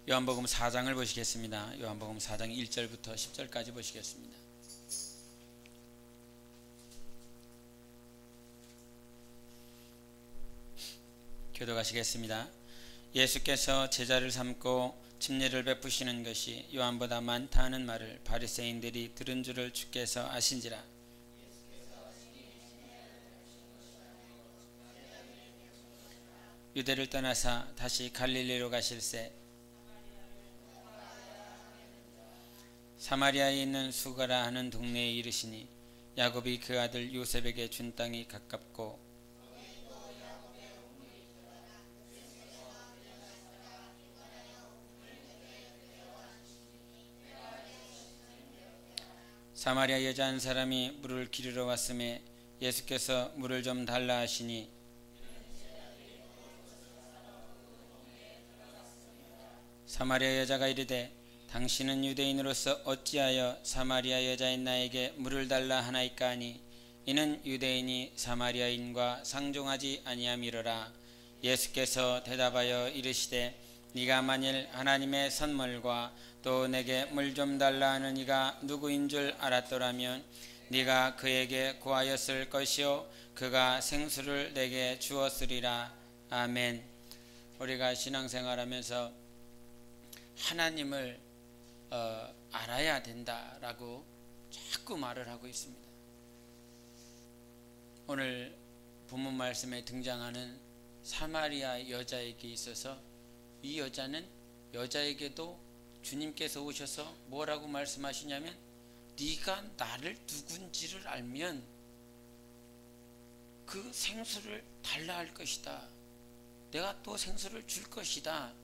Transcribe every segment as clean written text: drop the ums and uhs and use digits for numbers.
요한복음 4장을 보시겠습니다. 요한복음 4장 1절부터 10절까지 보시겠습니다. 교독하시겠습니다. 예수께서 제자를 삼고 침례를 베푸시는 것이 요한보다 많다 하는 말을 바리새인들이 들은 줄을 주께서 아신지라. 유대를 떠나사 다시 갈릴리로 가실새 사마리아에 있는 수가라 하는 동네에 이르시니 야곱이 그 아들 요셉에게 준 땅이 가깝고 사마리아 여자 한 사람이 물을 기르러 왔음에 예수께서 물을 좀 달라 하시니 사마리아 여자가 이르되 당신은 유대인으로서 어찌하여 사마리아 여자인 나에게 물을 달라 하나이까 하니 이는 유대인이 사마리아인과 상종하지 아니함이로라. 예수께서 대답하여 이르시되 네가 만일 하나님의 선물과 또 내게 물 좀 달라 하는 이가 누구인 줄 알았더라면 네가 그에게 구하였을 것이요 그가 생수를 내게 주었으리라. 아멘. 우리가 신앙생활하면서 하나님을 알아야 된다라고 자꾸 말을 하고 있습니다. 오늘 본문 말씀에 등장하는 사마리아 여자에게 있어서 이 여자는 여자에게도 주님께서 오셔서 뭐라고 말씀하시냐면 네가 나를 누군지를 알면 그 생수를 달라 할 것이다. 내가 또 생수를 줄 것이다.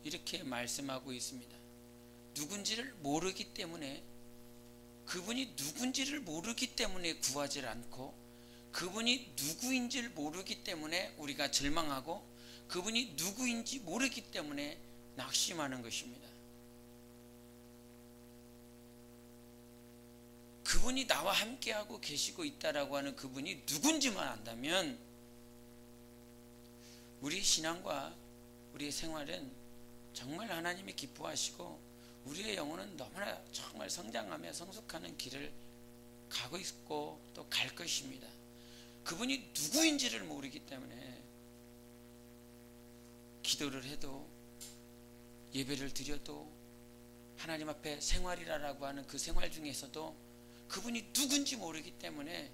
이렇게 말씀하고 있습니다. 누군지를 모르기 때문에 그분이 누군지를 모르기 때문에 구하지 않고 그분이 누구인지를 모르기 때문에 우리가 절망하고 그분이 누구인지 모르기 때문에 낙심하는 것입니다. 그분이 나와 함께하고 계시고 있다라고 하는 그분이 누군지만 안다면 우리 신앙과 우리의 생활은 정말 하나님이 기뻐하시고 우리의 영혼은 너무나 정말 성장하며 성숙하는 길을 가고 있고 또 갈 것입니다. 그분이 누구인지를 모르기 때문에 기도를 해도 예배를 드려도 하나님 앞에 생활이라고 하는 그 생활 중에서도 그분이 누군지 모르기 때문에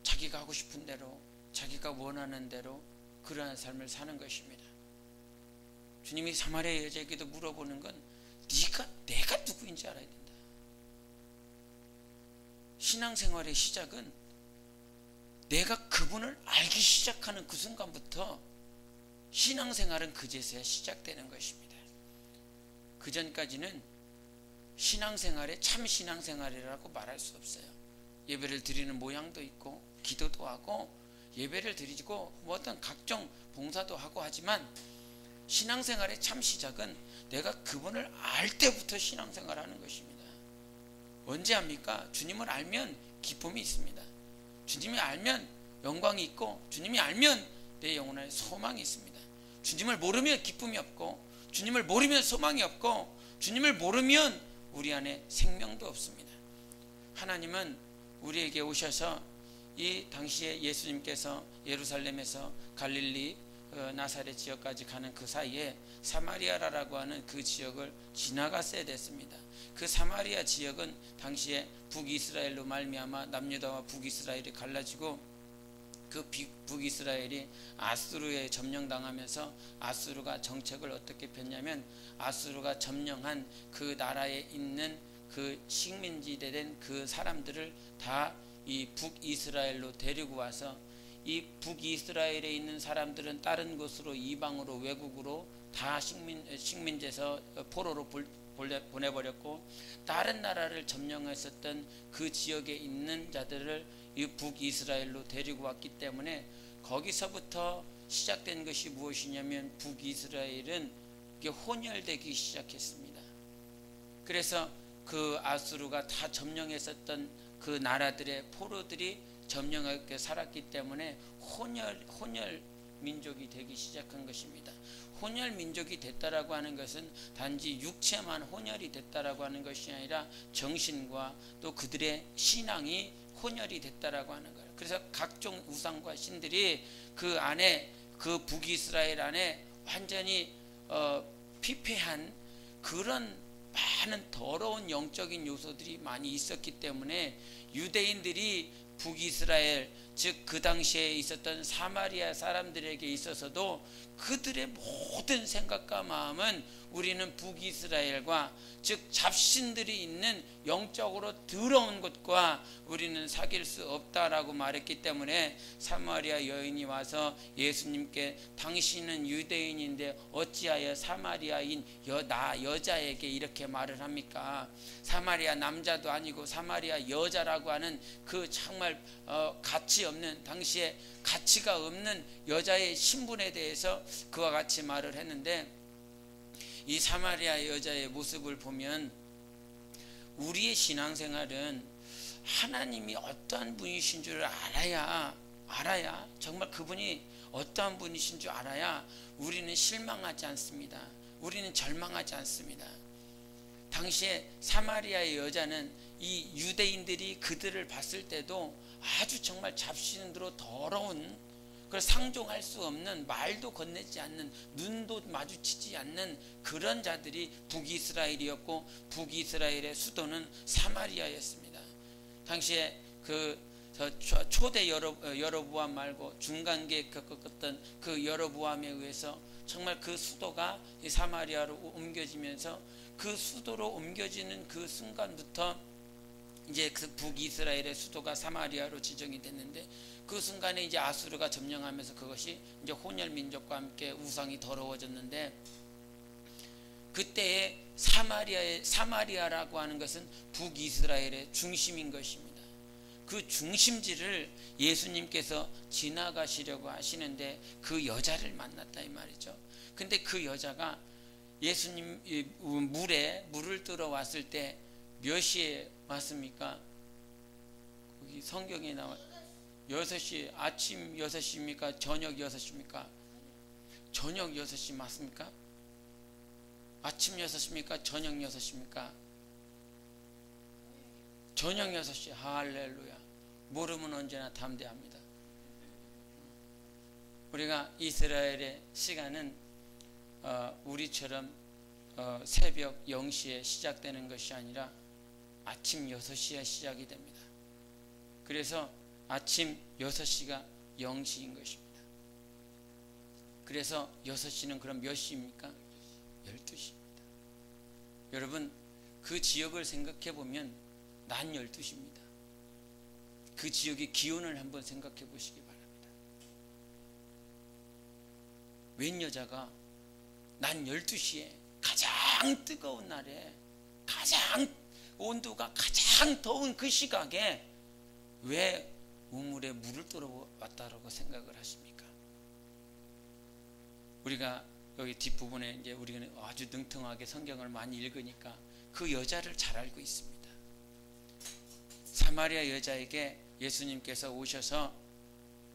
자기가 하고 싶은 대로 자기가 원하는 대로 그러한 삶을 사는 것입니다. 주님이 사마리아 여자에게도 물어보는 건 내가 누구인지 알아야 된다. 신앙생활의 시작은 내가 그분을 알기 시작하는 그 순간부터 신앙생활은 그제서야 시작되는 것입니다. 그 전까지는 신앙생활에 참 신앙생활이라고 말할 수 없어요. 예배를 드리는 모양도 있고 기도도 하고 예배를 드리고 뭐 어떤 각종 봉사도 하고 하지만 신앙생활의 참 시작은 내가 그분을 알 때부터 신앙생활하는 것입니다. 언제 합니까? 주님을 알면 기쁨이 있습니다. 주님이 알면 영광이 있고 주님이 알면 내 영혼에 소망이 있습니다. 주님을 모르면 기쁨이 없고 주님을 모르면 소망이 없고 주님을 모르면 우리 안에 생명도 없습니다. 하나님은 우리에게 오셔서 이 당시에 예수님께서 예루살렘에서 갈릴리 나사렛 지역까지 가는 그 사이에 사마리아라고 하는 그 지역을 지나갔어야 됐습니다. 그 사마리아 지역은 당시에 북이스라엘로 말미암아 남유다와 북이스라엘이 갈라지고 그 북이스라엘이 아수르에 점령당하면서 아수르가 정책을 어떻게 폈냐면 아수르가 점령한 그 나라에 있는 그 식민지 된 그 사람들을 다 이 북이스라엘로 데리고 와서 이 북이스라엘에 있는 사람들은 다른 곳으로 이방으로 외국으로 다 식민지에서 포로로 보내버렸고 다른 나라를 점령했었던 그 지역에 있는 자들을 이 북이스라엘로 데리고 왔기 때문에 거기서부터 시작된 것이 무엇이냐면 북이스라엘은 혼혈되기 시작했습니다. 그래서 그 아수르가 다 점령했었던 그 나라들의 포로들이 점령하게 살았기 때문에 혼혈 민족이 되기 시작한 것입니다. 혼혈 민족이 됐다라고 하는 것은 단지 육체만 혼혈이 됐다라고 하는 것이 아니라 정신과 또 그들의 신앙이 혼혈이 됐다라고 하는 거예요. 그래서 각종 우상과 신들이 그 안에, 그 북이스라엘 안에 완전히 피폐한 그런 많은 더러운 영적인 요소들이 많이 있었기 때문에 유대인들이 북이스라엘, 즉 그 당시에 있었던 사마리아 사람들에게 있어서도 그들의 모든 생각과 마음은 우리는 북이스라엘과, 즉 잡신들이 있는 영적으로 더러운 곳과 우리는 사귈 수 없다라고 말했기 때문에 사마리아 여인이 와서 예수님께 당신은 유대인인데 어찌하여 사마리아인 여자에게 이렇게 말을 합니까? 사마리아 남자도 아니고 사마리아 여자라고 하는 그 정말 가치 없는, 당시에 가치가 없는 여자의 신분에 대해서 그와 같이 말을 했는데, 이 사마리아 여자의 모습을 보면 우리의 신앙생활은 하나님이 어떠한 분이신 줄 알아야 정말 그분이 어떠한 분이신 줄 알아야 우리는 실망하지 않습니다. 우리는 절망하지 않습니다. 당시에 사마리아의 여자는 이 유대인들이 그들을 봤을 때도 아주 정말 잡신으로 더러운, 그걸 상종할 수 없는, 말도 건네지 않는, 눈도 마주치지 않는 그런 자들이 북이스라엘이었고, 북이스라엘의 수도는 사마리아였습니다. 당시에 그 초대 여로보암 말고 중간기에 겪었던 그 여로보암에 의해서 정말 그 수도가 사마리아로 옮겨지면서, 그 수도로 옮겨지는 그 순간부터 이제 그 북이스라엘의 수도가 사마리아로 지정이 됐는데, 그 순간에 이제 아수르가 점령하면서 그것이 이제 혼혈 민족과 함께 우상이 더러워졌는데, 그때의 사마리아라고 하는 것은 북이스라엘의 중심인 것입니다. 그 중심지를 예수님께서 지나가시려고 하시는데 그 여자를 만났다 이 말이죠. 근데 그 여자가 예수님 물을 뜨러 왔을 때 몇 시에 왔습니까? 거기 성경에 나와 6시, 아침 6시입니까? 저녁 6시입니까? 저녁 6시 맞습니까? 아침 6시입니까? 저녁 6시입니까? 저녁 6시. 할렐루야. 모르면 언제나 담대합니다. 우리가 이스라엘의 시간은 우리처럼 새벽 0시에 시작되는 것이 아니라 아침 6시에 시작이 됩니다. 그래서 아침 6시가 0시인 것입니다. 그래서 6시는 그럼 몇 시입니까? 12시입니다. 여러분, 그 지역을 생각해 보면 낮 12시입니다. 그 지역의 기온을 한번 생각해 보시기 바랍니다. 웬 여자가 낮 12시에 가장 뜨거운 날에, 가장 온도가 가장 더운 그 시각에 왜 우물에 물을 뜨러 왔다라고 생각을 하십니까? 우리가 여기 뒷부분에 이제 우리가 아주 능통하게 성경을 많이 읽으니까 그 여자를 잘 알고 있습니다. 사마리아 여자에게 예수님께서 오셔서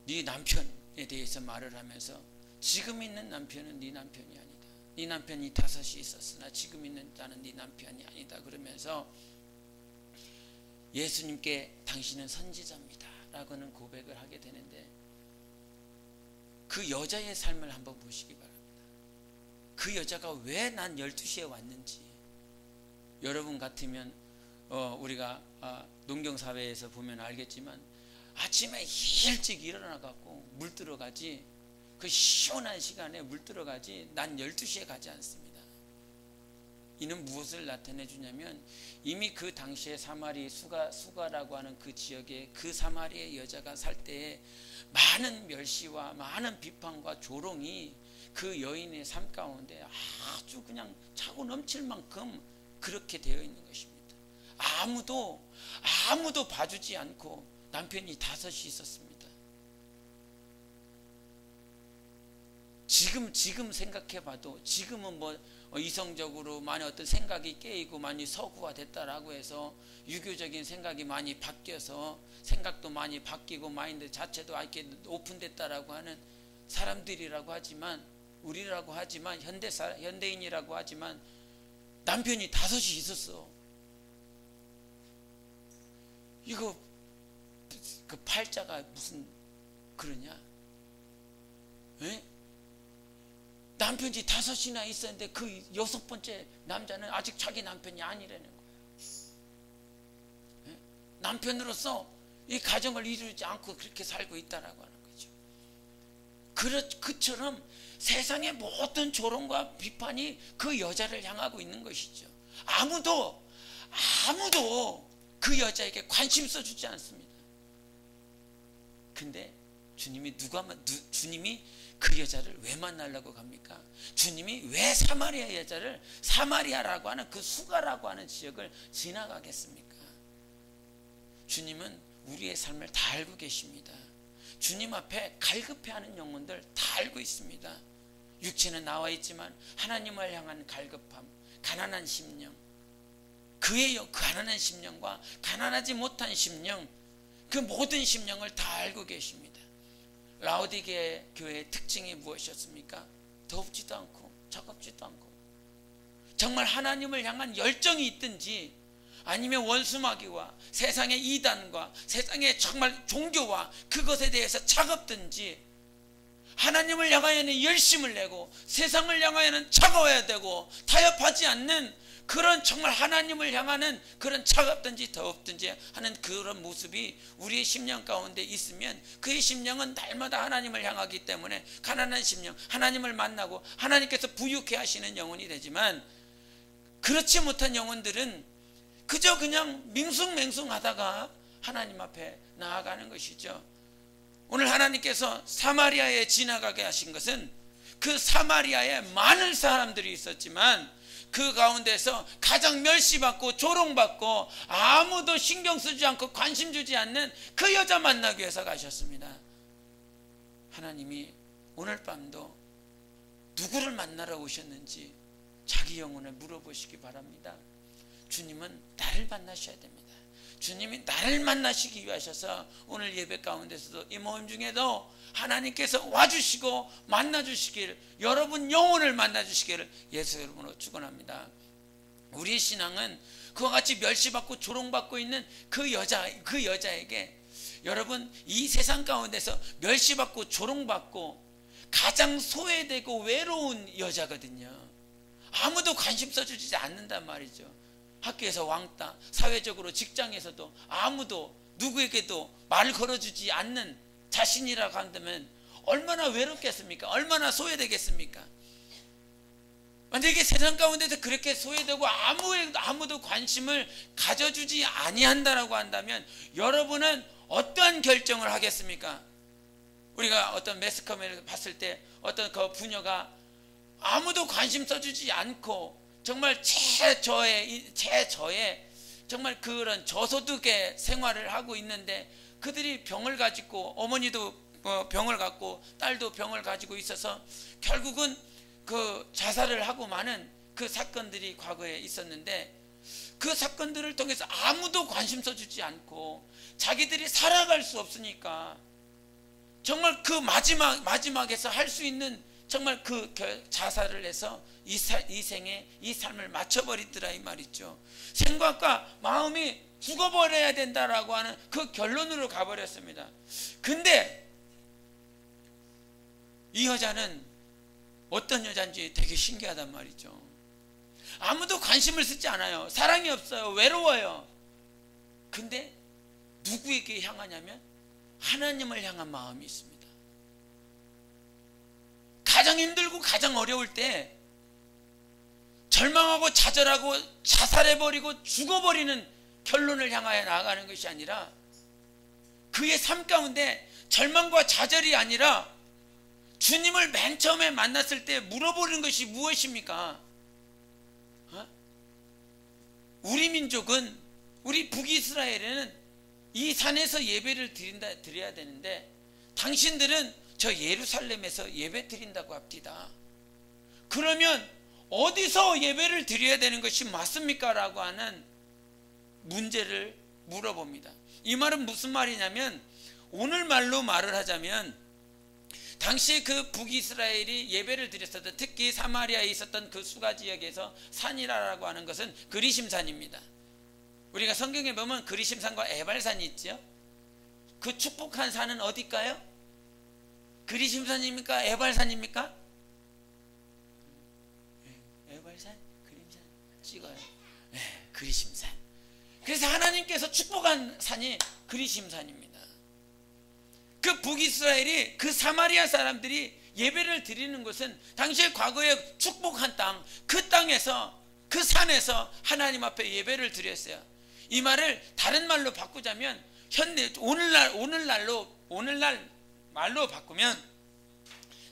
네 남편에 대해서 말을 하면서, 지금 있는 남편은 네 남편이 아니다. 네 남편이 5이 있었으나 지금 있는 나는 네 남편이 아니다. 그러면서 예수님께 당신은 선지자입니다 라고는 고백을 하게 되는데, 그 여자의 삶을 한번 보시기 바랍니다. 그 여자가 왜 난 12시에 왔는지. 여러분 같으면 우리가 농경사회에서 보면 알겠지만 아침에 일찍 일어나갖고 물 들어가지, 그 시원한 시간에 물 들어가지, 난 12시에 가지 않습니다. 이는 무엇을 나타내 주냐면, 이미 그 당시에 수가라고 하는 그 지역에 그 사마리아의 여자가 살 때에 많은 멸시와 많은 비판과 조롱이 그 여인의 삶 가운데 아주 그냥 차고 넘칠 만큼 그렇게 되어 있는 것입니다. 아무도 봐주지 않고 남편이 5이 있었습니다. 지금 생각해봐도, 지금은 뭐 이성적으로 많이 어떤 생각이 깨이고 많이 서구화됐다라고 해서 유교적인 생각이 많이 바뀌어서 생각도 많이 바뀌고 마인드 자체도 이렇게 오픈됐다라고 하는 사람들이라고 하지만, 우리라고 하지만 현대인이라고 하지만 남편이 5이 있었어. 이거 그 팔자가 무슨 그러냐? 에? 남편이 5이나 있었는데 그 6번째 남자는 아직 자기 남편이 아니라는 거예요. 에? 남편으로서 이 가정을 이루지 않고 그렇게 살고 있다라고 하는 거죠. 그처럼 세상의 모든 조롱과 비판이 그 여자를 향하고 있는 것이죠. 아무도 그 여자에게 관심 써주지 않습니다. 근데 주님이 그 여자를 왜 만나려고 갑니까? 주님이 왜 사마리아 여자를 사마리아라고 하는 그 수가라고 하는 지역을 지나가겠습니까? 주님은 우리의 삶을 다 알고 계십니다. 주님 앞에 갈급해하는 영혼들 다 알고 있습니다. 육체는 나와 있지만 하나님을 향한 갈급함, 가난한 심령, 그의 가난한 심령과 가난하지 못한 심령, 그 모든 심령을 다 알고 계십니다. 라오디게 교회의 특징이 무엇이었습니까? 덥지도 않고 차갑지도 않고 정말 하나님을 향한 열정이 있든지 아니면 원수마귀와 세상의 이단과 세상의 정말 종교와 그것에 대해서 차갑든지 하나님을 향하여는 열심을 내고 세상을 향하여는 차가워야 되고 타협하지 않는 그런 정말 하나님을 향하는 그런 차갑든지 더웁든지 하는 그런 모습이 우리의 심령 가운데 있으면 그의 심령은 날마다 하나님을 향하기 때문에 가난한 심령, 하나님을 만나고 하나님께서 부유케 하시는 영혼이 되지만 그렇지 못한 영혼들은 그저 그냥 밍숭맹숭하다가 하나님 앞에 나아가는 것이죠. 오늘 하나님께서 사마리아에 지나가게 하신 것은 그 사마리아에 많은 사람들이 있었지만 그 가운데서 가장 멸시받고 조롱받고 아무도 신경 쓰지 않고 관심 주지 않는 그 여자 만나기 위해서 가셨습니다. 하나님이 오늘 밤도 누구를 만나러 오셨는지 자기 영혼을 물어보시기 바랍니다. 주님은 나를 만나셔야 됩니다. 주님이 나를 만나시기 위하셔서 오늘 예배 가운데서도 이 모임 중에도 하나님께서 와주시고 만나주시길, 여러분 영혼을 만나주시기를 예수 이름으로 축원합니다. 우리의 신앙은 그와 같이 멸시받고 조롱받고 있는 그 여자에게 여러분 이 세상 가운데서 멸시받고 조롱받고 가장 소외되고 외로운 여자거든요. 아무도 관심 써주지 않는단 말이죠. 학교에서 왕따, 사회적으로 직장에서도 아무도 누구에게도 말을 걸어주지 않는 자신이라고 한다면 얼마나 외롭겠습니까? 얼마나 소외되겠습니까? 만약에 세상 가운데서 그렇게 소외되고 아무도 관심을 가져주지 아니한다라고 한다면 여러분은 어떠한 결정을 하겠습니까? 우리가 어떤 매스컴을 봤을 때 어떤 그 부녀가 아무도 관심 써주지 않고 정말 최저의 정말 그런 저소득의 생활을 하고 있는데 그들이 병을 가지고 어머니도 병을 갖고 딸도 병을 가지고 있어서 결국은 그 자살을 하고 마는 그 사건들이 과거에 있었는데 그 사건들을 통해서 아무도 관심 써주지 않고 자기들이 살아갈 수 없으니까 정말 그 마지막에서 할 수 있는 정말 그 자살을 해서 이 생에 이 삶을 마쳐버리더라 이 말이죠. 생각과 마음이 죽어버려야 된다라고 하는 그 결론으로 가버렸습니다. 근데 이 여자는 어떤 여자인지 되게 신기하단 말이죠. 아무도 관심을 쓰지 않아요. 사랑이 없어요. 외로워요. 근데 누구에게 향하냐면 하나님을 향한 마음이 있습니다. 가장 힘들고 가장 어려울 때 절망하고 좌절하고 자살해버리고 죽어버리는 결론을 향하여 나아가는 것이 아니라 그의 삶 가운데 절망과 좌절이 아니라 주님을 맨 처음에 만났을 때 물어보는 것이 무엇입니까? 우리 민족은, 우리 북이스라엘에는 이 산에서 예배를 드려야 되는데 당신들은 저 예루살렘에서 예배 드린다고 합디다. 그러면 어디서 예배를 드려야 되는 것이 맞습니까? 라고 하는 문제를 물어봅니다. 이 말은 무슨 말이냐면 오늘 말로 말을 하자면 당시 그 북이스라엘이 예배를 드렸었던, 특히 사마리아에 있었던 그 수가 지역에서 산이라고 하는 것은 그리심산입니다. 우리가 성경에 보면 그리심산과 에발산이 있죠. 그 축복한 산은 어디일까요? 그리심산입니까? 에발산입니까? 에발산? 그림산? 찍어요. 네, 그리심산. 그래서 하나님께서 축복한 산이 그리심산입니다. 그 북이스라엘이, 그 사마리아 사람들이 예배를 드리는 것은 당시에 과거에 축복한 땅, 그 땅에서, 그 산에서 하나님 앞에 예배를 드렸어요. 이 말을 다른 말로 바꾸자면, 오늘날 말로 바꾸면,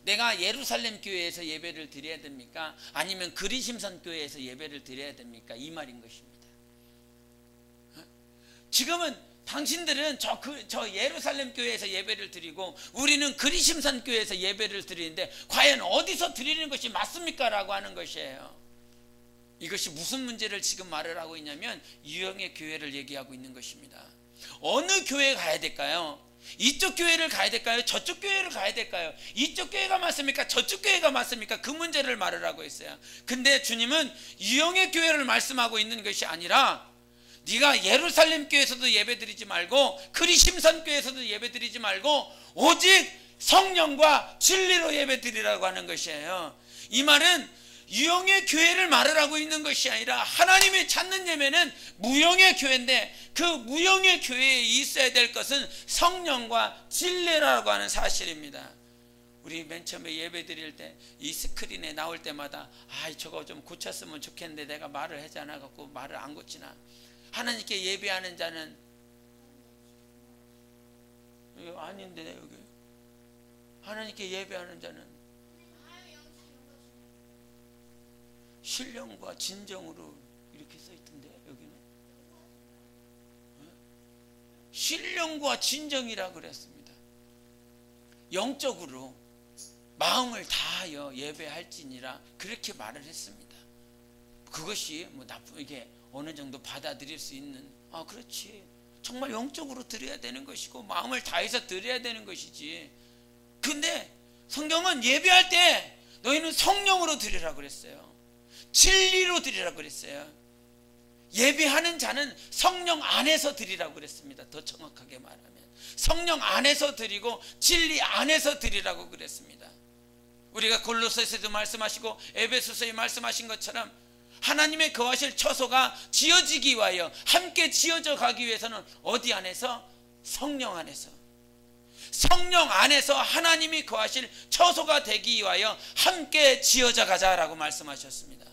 내가 예루살렘 교회에서 예배를 드려야 됩니까? 아니면 그리심산 교회에서 예배를 드려야 됩니까? 이 말인 것입니다. 지금은 당신들은 저 예루살렘 교회에서 예배를 드리고 우리는 그리심산 교회에서 예배를 드리는데 과연 어디서 드리는 것이 맞습니까? 라고 하는 것이에요. 이것이 무슨 문제를 지금 말을 하고 있냐면 유형의 교회를 얘기하고 있는 것입니다. 어느 교회에 가야 될까요? 이쪽 교회를 가야 될까요? 저쪽 교회를 가야 될까요? 이쪽 교회가 맞습니까? 저쪽 교회가 맞습니까? 그 문제를 말을 하고 있어요. 근데 주님은 유형의 교회를 말씀하고 있는 것이 아니라, 네가 예루살렘 교회에서도 예배드리지 말고 그리심산 교회에서도 예배드리지 말고 오직 성령과 진리로 예배드리라고 하는 것이에요. 이 말은 유형의 교회를 말을 하고 있는 것이 아니라 하나님이 찾는 예배는 무형의 교회인데, 그 무형의 교회에 있어야 될 것은 성령과 진리라고 하는 사실입니다. 우리 맨 처음에 예배 드릴 때 이 스크린에 나올 때마다 저거 좀 고쳤으면 좋겠는데 내가 말을 하지 않아 갖고 말을 안 고치나. 하나님께 예배하는 자는 이거 아닌데, 여기 하나님께 예배하는 자는 신령과 진정으로 이렇게 써 있던데, 여기는 신령과 진정이라 그랬습니다. 영적으로 마음을 다하여 예배할지니라 그렇게 말을 했습니다. 그것이 뭐 이게 어느 정도 받아들일 수 있는, 그렇지, 정말 영적으로 드려야 되는 것이고 마음을 다해서 드려야 되는 것이지. 근데 성경은 예배할 때 너희는 성령으로 드리라 그랬어요. 진리로 드리라 그랬어요. 예배하는 자는 성령 안에서 드리라고 그랬습니다. 더 정확하게 말하면 성령 안에서 드리고 진리 안에서 드리라고 그랬습니다. 우리가 골로새서도 말씀하시고 에베소서에 말씀하신 것처럼 하나님의 거하실 처소가 지어지기 위하여, 함께 지어져 가기 위해서는 어디 안에서? 성령 안에서. 성령 안에서 하나님이 거하실 처소가 되기 위하여 함께 지어져 가자라고 말씀하셨습니다.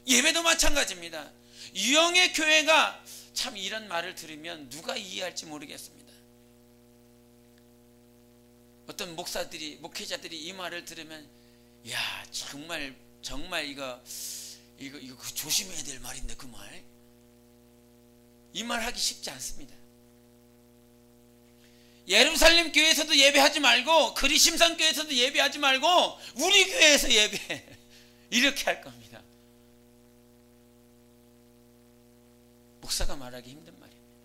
예배도 마찬가지입니다. 유형의 교회가 참 이런 말을 들으면 누가 이해할지 모르겠습니다. 어떤 목회자들이 이 말을 들으면, 야, 정말 이거 조심해야 될 말인데, 그 말. 이 말 하기 쉽지 않습니다. 예루살렘 교회에서도 예배하지 말고 그리심산 교회에서도 예배하지 말고 우리 교회에서 예배해. 이렇게 할 겁니다. 목사가 말하기 힘든 말입니다.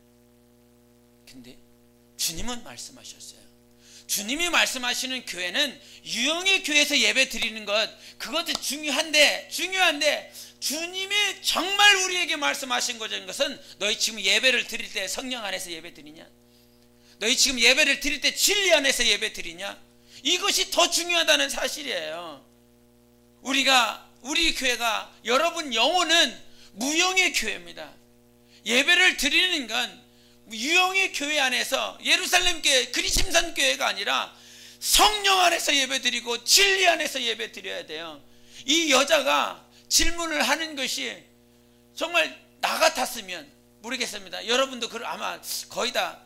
근데 주님은 말씀하셨어요. 주님이 말씀하시는 교회는 유형의 교회에서 예배 드리는 것, 그것도 중요한데 주님이 정말 우리에게 말씀하신 것은 너희 지금 예배를 드릴 때 성령 안에서 예배 드리냐? 너희 지금 예배를 드릴 때 진리 안에서 예배 드리냐? 이것이 더 중요하다는 사실이에요. 우리 교회가, 여러분 영혼은 무형의 교회입니다. 예배를 드리는 건 유형의 교회 안에서, 예루살렘 교회, 그리심산 교회가 아니라 성령 안에서 예배드리고 진리 안에서 예배드려야 돼요. 이 여자가 질문을 하는 것이 정말 나 같았으면 모르겠습니다. 여러분도 아마 거의 다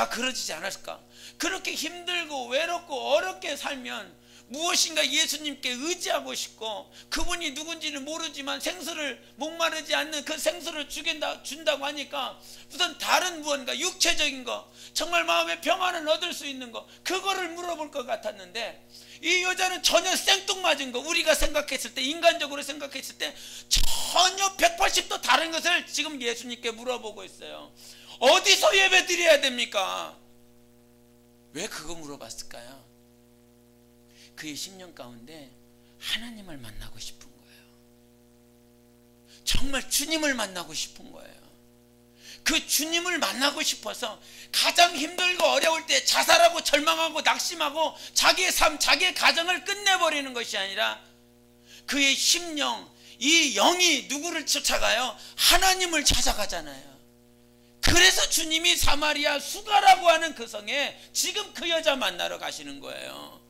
그러지 않았을까? 그렇게 힘들고 외롭고 어렵게 살면 무엇인가 예수님께 의지하고 싶고, 그분이 누군지는 모르지만 생수를, 목마르지 않는 그 생수를 준다고 하니까 무슨 다른 무언가 육체적인 거, 정말 마음의 평안을 얻을 수 있는 거, 그거를 물어볼 것 같았는데, 이 여자는 전혀 생뚱맞은 거, 우리가 생각했을 때, 인간적으로 생각했을 때 전혀 180도 다른 것을 지금 예수님께 물어보고 있어요. 어디서 예배 드려야 됩니까? 왜 그거 물어봤을까요? 그의 심령 가운데 하나님을 만나고 싶은 거예요. 정말 주님을 만나고 싶은 거예요. 그 주님을 만나고 싶어서 가장 힘들고 어려울 때 자살하고 절망하고 낙심하고 자기의 삶, 자기의 가정을 끝내버리는 것이 아니라 그의 심령, 이 영이 누구를 쫓아가요? 하나님을 찾아가잖아요. 그래서 주님이 사마리아 수가라고 하는 그 성에 지금 그 여자 만나러 가시는 거예요.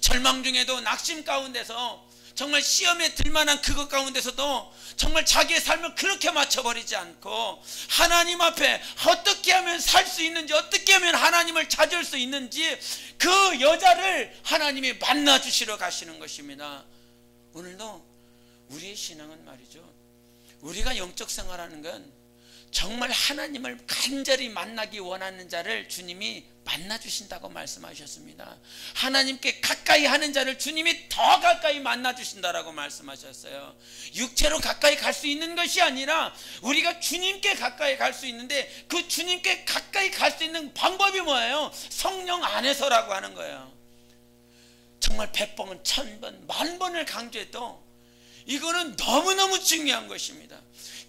절망 중에도 낙심 가운데서 정말 시험에 들만한 그것 가운데서도 정말 자기의 삶을 그렇게 맞춰버리지 않고 하나님 앞에 어떻게 하면 살 수 있는지, 어떻게 하면 하나님을 찾을 수 있는지 그 여자를 하나님이 만나주시러 가시는 것입니다. 오늘도 우리의 신앙은 말이죠, 우리가 영적 생활하는 건 정말 하나님을 간절히 만나기 원하는 자를 주님이 만나주신다고 말씀하셨습니다. 하나님께 가까이 하는 자를 주님이 더 가까이 만나주신다라고 말씀하셨어요. 육체로 가까이 갈 수 있는 것이 아니라 우리가 주님께 가까이 갈 수 있는데 그 주님께 가까이 갈 수 있는 방법이 뭐예요? 성령 안에서라고 하는 거예요. 정말 100번, 1000번, 10,000번을 강조해도 이거는 너무너무 중요한 것입니다.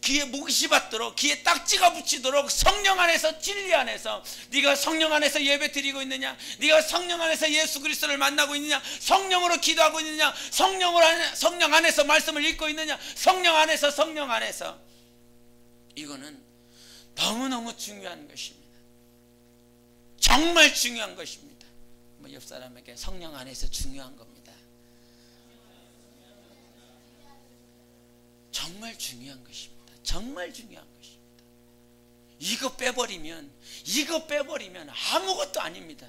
귀에 몫이 받도록, 귀에 딱지가 붙이도록 성령 안에서, 진리 안에서, 네가 성령 안에서 예배 드리고 있느냐, 네가 성령 안에서 예수 그리스도를 만나고 있느냐, 성령으로 기도하고 있느냐, 성령 안에서 말씀을 읽고 있느냐, 성령 안에서 이거는 너무너무 중요한 것입니다. 정말 중요한 것입니다. 옆 사람에게 성령 안에서 중요한 겁니다. 정말 중요한 것입니다. 정말 중요한 것입니다. 이거 빼버리면 아무것도 아닙니다.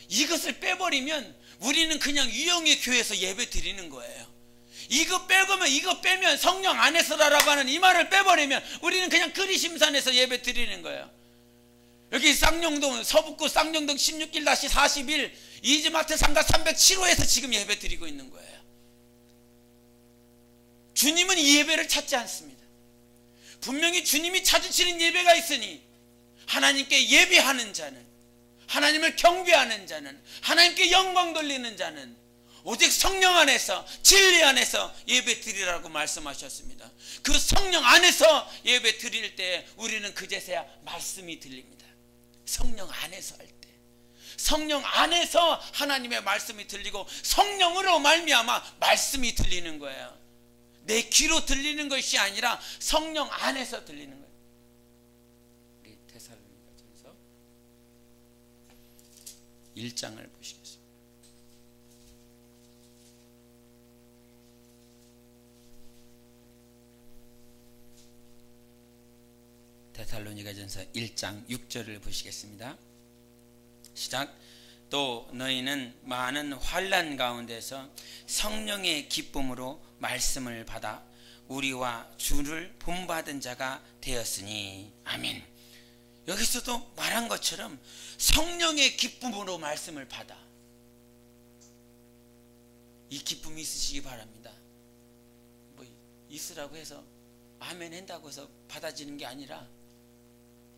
이것을 빼버리면 우리는 그냥 유형의 교회에서 예배 드리는 거예요. 이거 빼면 성령 안에서라고 하는 이 말을 빼버리면 우리는 그냥 그리심산에서 예배 드리는 거예요. 여기 쌍용동, 서북구 쌍용동 16길-41 이지마트 상가 307호에서 지금 예배 드리고 있는 거예요. 주님은 이 예배를 찾지 않습니다. 분명히 주님이 찾으시는 예배가 있으니 하나님께 예배하는 자는, 하나님을 경배하는 자는, 하나님께 영광 돌리는 자는 오직 성령 안에서, 진리 안에서 예배 드리라고 말씀하셨습니다. 그 성령 안에서 예배 드릴 때 우리는 그제서야 말씀이 들립니다. 성령 안에서 할 때, 성령 안에서 하나님의 말씀이 들리고 성령으로 말미암아 말씀이 들리는 거예요. 내 귀로 들리는 것이 아니라 성령 안에서 들리는 거예요. 우리 데살로니가전서 1장을 보시겠습니다. 데살로니가전서 1장 6절을 보시겠습니다. 시작. 또 너희는 많은 환난 가운데서 성령의 기쁨으로 말씀을 받아 우리와 주를 본받은 자가 되었으니. 아멘. 여기서도 말한 것처럼 성령의 기쁨으로 말씀을 받아, 이 기쁨이 있으시기 바랍니다. 뭐 있으라고 해서 아멘 한다고 해서 받아지는 게 아니라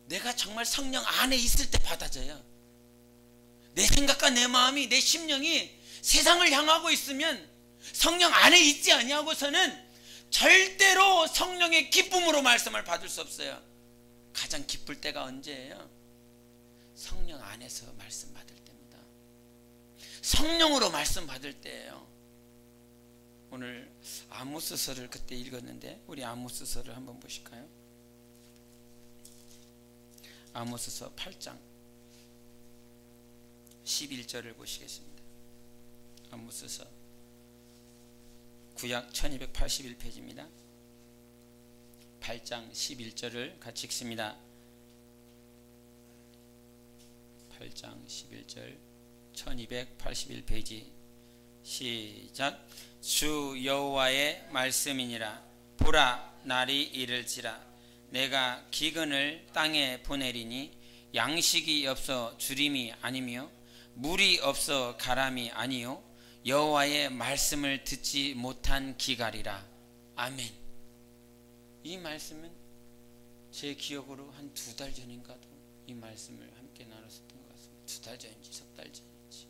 내가 정말 성령 안에 있을 때 받아져요. 내 생각과 내 마음이, 내 심령이 세상을 향하고 있으면 성령 안에 있지 아니하고서는 절대로 성령의 기쁨으로 말씀을 받을 수 없어요. 가장 기쁠 때가 언제예요? 성령 안에서 말씀 받을 때입니다. 성령으로 말씀 받을 때예요. 오늘 아모스서를 그때 읽었는데 우리 아모스서를 한번 보실까요? 아모스서 8장 11절을 보시겠습니다. 아모스서 구약 1281페이지입니다. 8장 11절을 같이 읽습니다. 8장 11절 1281페이지 시작. 주 여호와의 말씀이니라. 보라, 날이 이를지라. 내가 기근을 땅에 보내리니 양식이 없어 주림이 아니며 물이 없어 가람이 아니요 여호와의 말씀을 듣지 못한 기갈이라. 아멘. 이 말씀은 제 기억으로 한 2달 전인가도 이 말씀을 함께 나눴었던 것 같습니다. 2달 전인지 3달 전인지.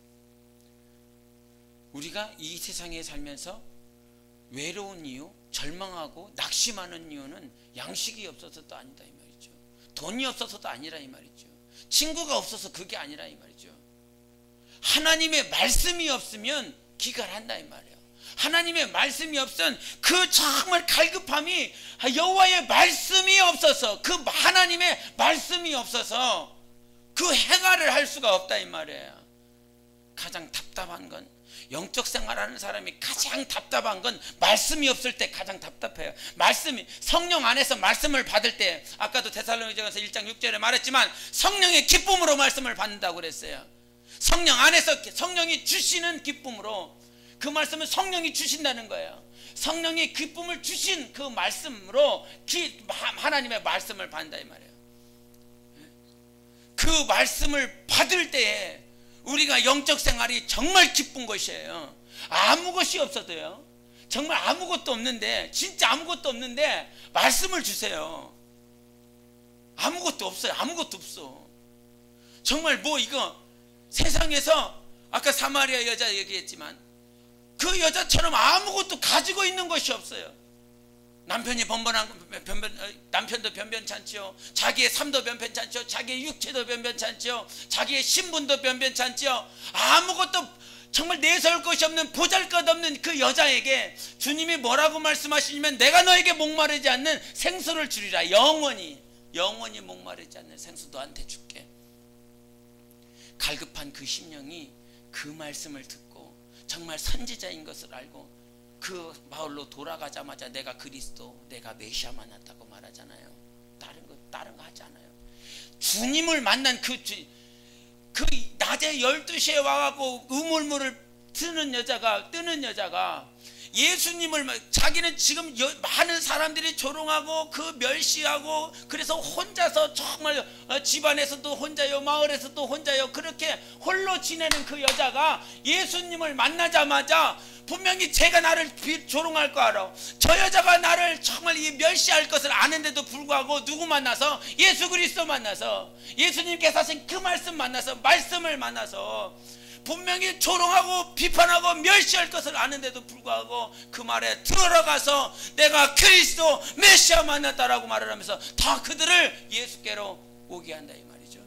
우리가 이 세상에 살면서 외로운 이유, 절망하고 낙심하는 이유는 양식이 없어서도 아니다 이 말이죠. 돈이 없어서도 아니라 이 말이죠. 친구가 없어서 그게 아니라 이 말이죠. 하나님의 말씀이 없으면 기갈한다 이 말이에요. 하나님의 말씀이 없으면 그 정말 갈급함이 여호와의 말씀이 없어서, 그 하나님의 말씀이 없어서 그 해결을 할 수가 없다 이 말이에요. 가장 답답한 건, 영적 생활하는 사람이 가장 답답한 건 말씀이 없을 때 가장 답답해요. 말씀이, 성령 안에서 말씀을 받을 때, 아까도 데살로니가서 1장 6절에 말했지만 성령의 기쁨으로 말씀을 받는다고 그랬어요. 성령 안에서 성령이 주시는 기쁨으로, 그 말씀은 성령이 주신다는 거예요. 성령이 기쁨을 주신 그 말씀으로 하나님의 말씀을 받는다 이 말이에요. 그 말씀을 받을 때에 우리가 영적 생활이 정말 기쁜 것이에요. 아무 것이 없어도요, 정말 아무것도 없는데, 진짜 아무것도 없는데 말씀을 주세요. 아무것도 없어요. 아무것도 없어. 정말 뭐 이거 세상에서, 아까 사마리아 여자 얘기했지만 그 여자처럼 아무것도 가지고 있는 것이 없어요. 남편이 남편도 변변찮죠. 자기의 삶도 변변찮죠. 자기의 육체도 변변찮죠. 자기의 신분도 변변찮죠. 아무것도, 정말 내세울 것이 없는, 보잘것없는 그 여자에게 주님이 뭐라고 말씀하시냐면, 내가 너에게 목마르지 않는 생수를 주리라. 영원히 목마르지 않는 생수 너한테 줄게. 갈급한 그 심령이 그 말씀을 듣고 정말 선지자인 것을 알고 그 마을로 돌아가자마자 내가 그리스도, 내가 메시아 만났다고 말하잖아요. 다른 거 하지 않아요. 주님을 만난 그 낮에 12시에 와가고 우물물을 뜨는 여자가 예수님을, 자기는 지금 많은 사람들이 조롱하고 그 멸시하고, 그래서 혼자서 정말 집안에서도 혼자요, 마을에서도 혼자요, 그렇게 홀로 지내는 그 여자가 예수님을 만나자마자 분명히 제가 나를 조롱할 거 알아. 저 여자가 나를 정말 멸시할 것을 아는데도 불구하고 누구 만나서? 예수 그리스도 만나서, 예수님께서 하신 그 말씀 만나서, 말씀을 만나서 분명히 조롱하고 비판하고 멸시할 것을 아는데도 불구하고 그 말에 들어가서 내가 그리스도 메시아 만났다라고 말을 하면서 다 그들을 예수께로 오게 한다 이 말이죠.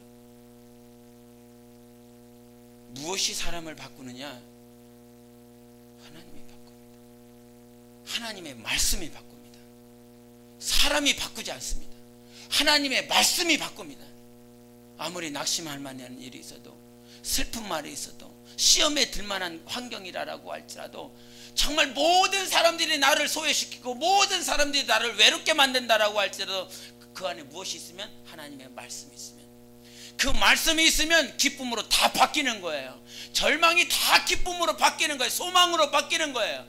무엇이 사람을 바꾸느냐? 하나님이 바꿉니다. 하나님의 말씀이 바꿉니다. 사람이 바꾸지 않습니다. 하나님의 말씀이 바꿉니다. 아무리 낙심할 만한 일이 있어도, 슬픈 말이 있어도, 시험에 들만한 환경이라고 할지라도, 정말 모든 사람들이 나를 소외시키고 모든 사람들이 나를 외롭게 만든다라고 할지라도 그 안에 무엇이 있으면? 하나님의 말씀이 있으면, 그 말씀이 있으면 기쁨으로 다 바뀌는 거예요. 절망이 다 기쁨으로 바뀌는 거예요. 소망으로 바뀌는 거예요.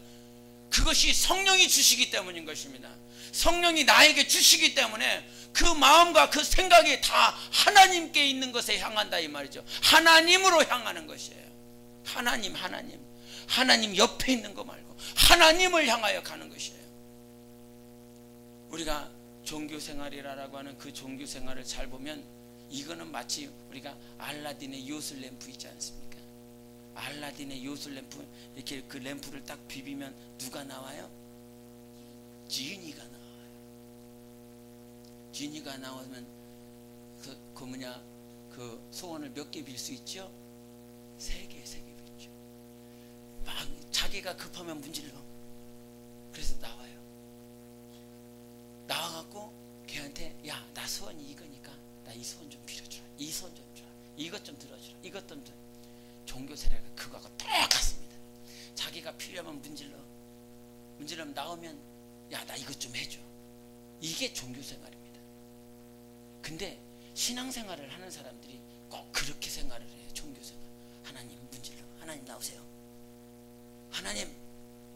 그것이 성령이 주시기 때문인 것입니다. 성령이 나에게 주시기 때문에 그 마음과 그 생각이 다 하나님께 있는 것에 향한다 이 말이죠. 하나님으로 향하는 것이에요. 하나님 옆에 있는 거 말고 하나님을 향하여 가는 것이에요. 우리가 종교생활이라고 하는 그 종교생활을 잘 보면 이거는 마치 우리가 알라딘의 요술 램프 있지 않습니까? 알라딘의 요술 램프, 이렇게 그 램프를 딱 비비면 누가 나와요? 지니가 나와요. 지니가 나오면 그 소원을 몇 개 빌 수 있죠? 3개 빌죠. 막 자기가 급하면 문질러. 그래서 나와갖고 걔한테, 야, 나 소원이 이거니까 나 이 소원 좀 빌어주라. 이 소원 좀 주라. 이것 좀 들어주라. 이것 좀 들어. 종교생활가 그거하고 똑같습니다. 자기가 필요하면 문질러면 나오면, 야, 나 이것 좀 해줘. 이게 종교생활입니다. 근데 신앙생활을 하는 사람들이 꼭 그렇게 생활을 해요. 종교생활. 하나님 문질러. 하나님 나오세요. 하나님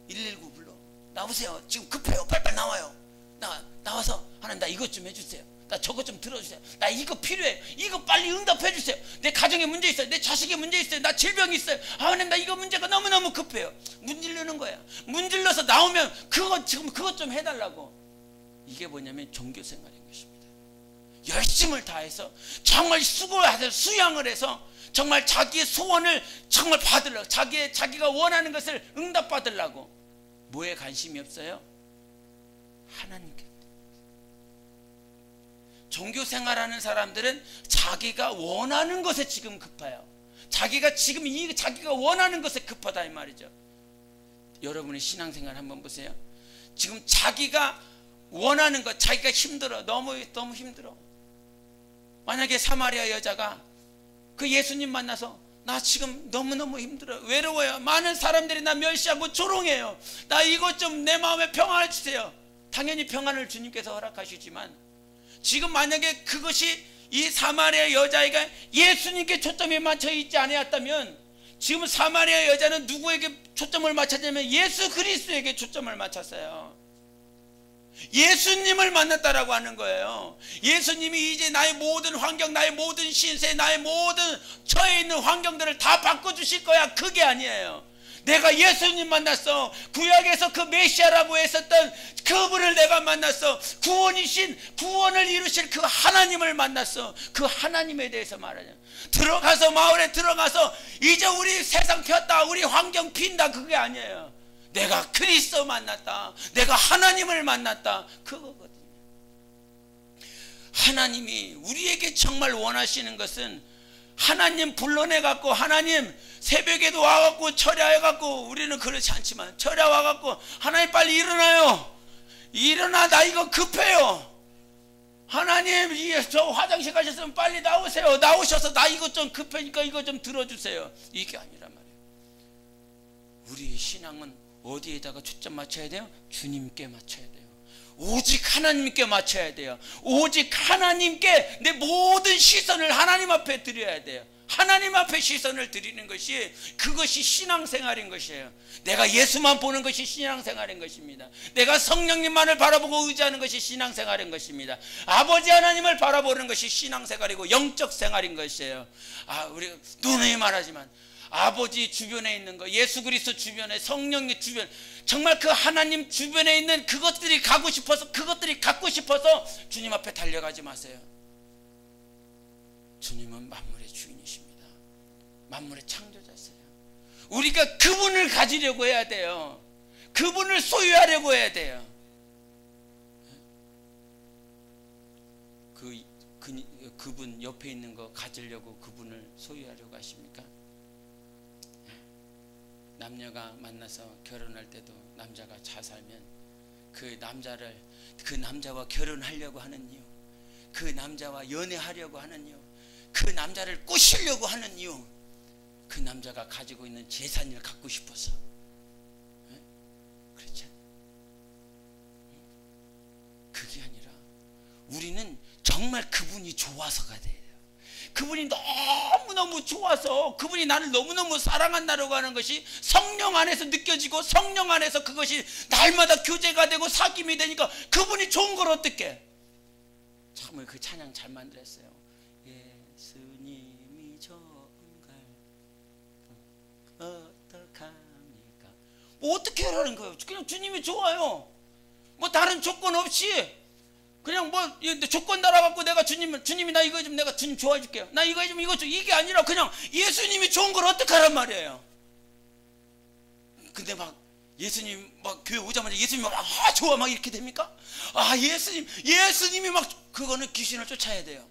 119 불러. 나오세요. 지금 급해요. 빨리빨리 나와요. 나와서 하나님 나 이것 좀 해주세요. 나 저것 좀 들어주세요. 나 이거 필요해. 이거 빨리 응답해 주세요. 내 가정에 문제 있어요. 내 자식에 문제 있어요. 나 질병이 있어요. 하나님 나 이거 문제가 너무너무 급해요. 문지르는 거야. 문질러서 나오면 그것 좀 해달라고. 이게 뭐냐면 종교생활인 것입니다. 열심을 다해서 정말 수고해서 수양을 해서 정말 자기의 소원을 정말 받으려고, 자기가 원하는 것을 응답받으려고 뭐에 관심이 없어요? 하나님께. 종교 생활하는 사람들은 자기가 원하는 것에 지금 급해요. 자기가 지금 자기가 원하는 것에 급하다 이 말이죠. 여러분의 신앙생활 한번 보세요. 지금 자기가 원하는 것, 자기가 힘들어, 너무 힘들어. 만약에 사마리아 여자가 그 예수님 만나서 나 지금 너무너무 힘들어, 외로워요, 많은 사람들이 나 멸시하고 조롱해요, 나 이것 좀 내 마음에 평안을 주세요. 당연히 평안을 주님께서 허락하시지만, 지금 만약에 그것이 이 사마리아 여자애가 예수님께 초점이 맞춰 있지 않았다면, 지금 사마리아 여자는 누구에게 초점을 맞췄냐면 예수 그리스도에게 초점을 맞췄어요. 예수님을 만났다라고 하는 거예요. 예수님이 이제 나의 모든 환경, 나의 모든 신세, 나의 모든 처해 있는 환경들을 다 바꿔주실 거야. 그게 아니에요. 내가 예수님 만났어. 구약에서 그 메시아라고 했었던 그분을 내가 만났어. 구원을 이루실 그 하나님을 만났어. 그 하나님에 대해서 말하냐. 들어가서, 마을에 들어가서 이제 우리 세상 폈다, 우리 환경 핀다, 그게 아니에요. 내가 그리스도 만났다, 내가 하나님을 만났다, 그거거든요. 하나님이 우리에게 정말 원하시는 것은, 하나님 불러내갖고, 하나님 새벽에도 와갖고 철야해갖고, 우리는 그렇지 않지만 철야 와갖고 하나님 빨리 일어나요, 일어나, 나 이거 급해요, 하나님 저 화장실 가셨으면 빨리 나오세요, 나오셔서 나 이거 좀 급하니까 이거 좀 들어주세요, 이게 아니란 말이에요. 우리의 신앙은 어디에다가 초점 맞춰야 돼요? 주님께 맞춰야 돼요. 오직 하나님께 맞춰야 돼요. 오직 하나님께 내 모든 시선을 하나님 앞에 드려야 돼요. 하나님 앞에 시선을 드리는 것이, 그것이 신앙생활인 것이에요. 내가 예수만 보는 것이 신앙생활인 것입니다. 내가 성령님만을 바라보고 의지하는 것이 신앙생활인 것입니다. 아버지 하나님을 바라보는 것이 신앙생활이고 영적 생활인 것이에요. 우리 누누이 말하지만 아버지 주변에 있는 거, 예수 그리스도 주변에, 성령의 주변, 정말 그 하나님 주변에 있는 그것들이 갖고 싶어서 주님 앞에 달려가지 마세요. 주님은 만물의 주인이십니다. 만물의 창조자세요. 우리가 그분을 가지려고 해야 돼요. 그분을 소유하려고 해야 돼요. 그분 옆에 있는 거 가지려고 그분을 소유하려고 하십니까? 남녀가 만나서 결혼할 때도 남자가 잘 살면 그 남자와 결혼하려고 하는 이유, 그 남자와 연애하려고 하는 이유, 그 남자를 꼬시려고 하는 이유, 그 남자가 가지고 있는 재산을 갖고 싶어서. 그렇지 않아요? 그게 아니라 우리는 정말 그분이 좋아서가 돼요. 그분이 너무너무 좋아서, 그분이 나를 너무너무 사랑한다고 하는 것이 성령 안에서 느껴지고, 성령 안에서 그것이 날마다 교제가 되고 사귐이 되니까 그분이 좋은 걸 어떻게. 참 그 찬양 잘 만들었어요. 예수님이 좋은 걸 어떡합니까? 뭐 어떻게 하라는 거예요? 그냥 주님이 좋아요. 뭐 다른 조건 없이 그냥 뭐 조건 달아갖고 내가 주님이 나 이거 좀, 내가 주님 좋아해 줄게요, 나 이거 좀, 이거 좀, 이게 아니라 그냥 예수님이 좋은 걸 어떡하란 말이에요. 근데 막 예수님 막 교회 오자마자 예수님이 막 좋아 막 이렇게 됩니까? 예수님이 막, 그거는 귀신을 쫓아야 돼요.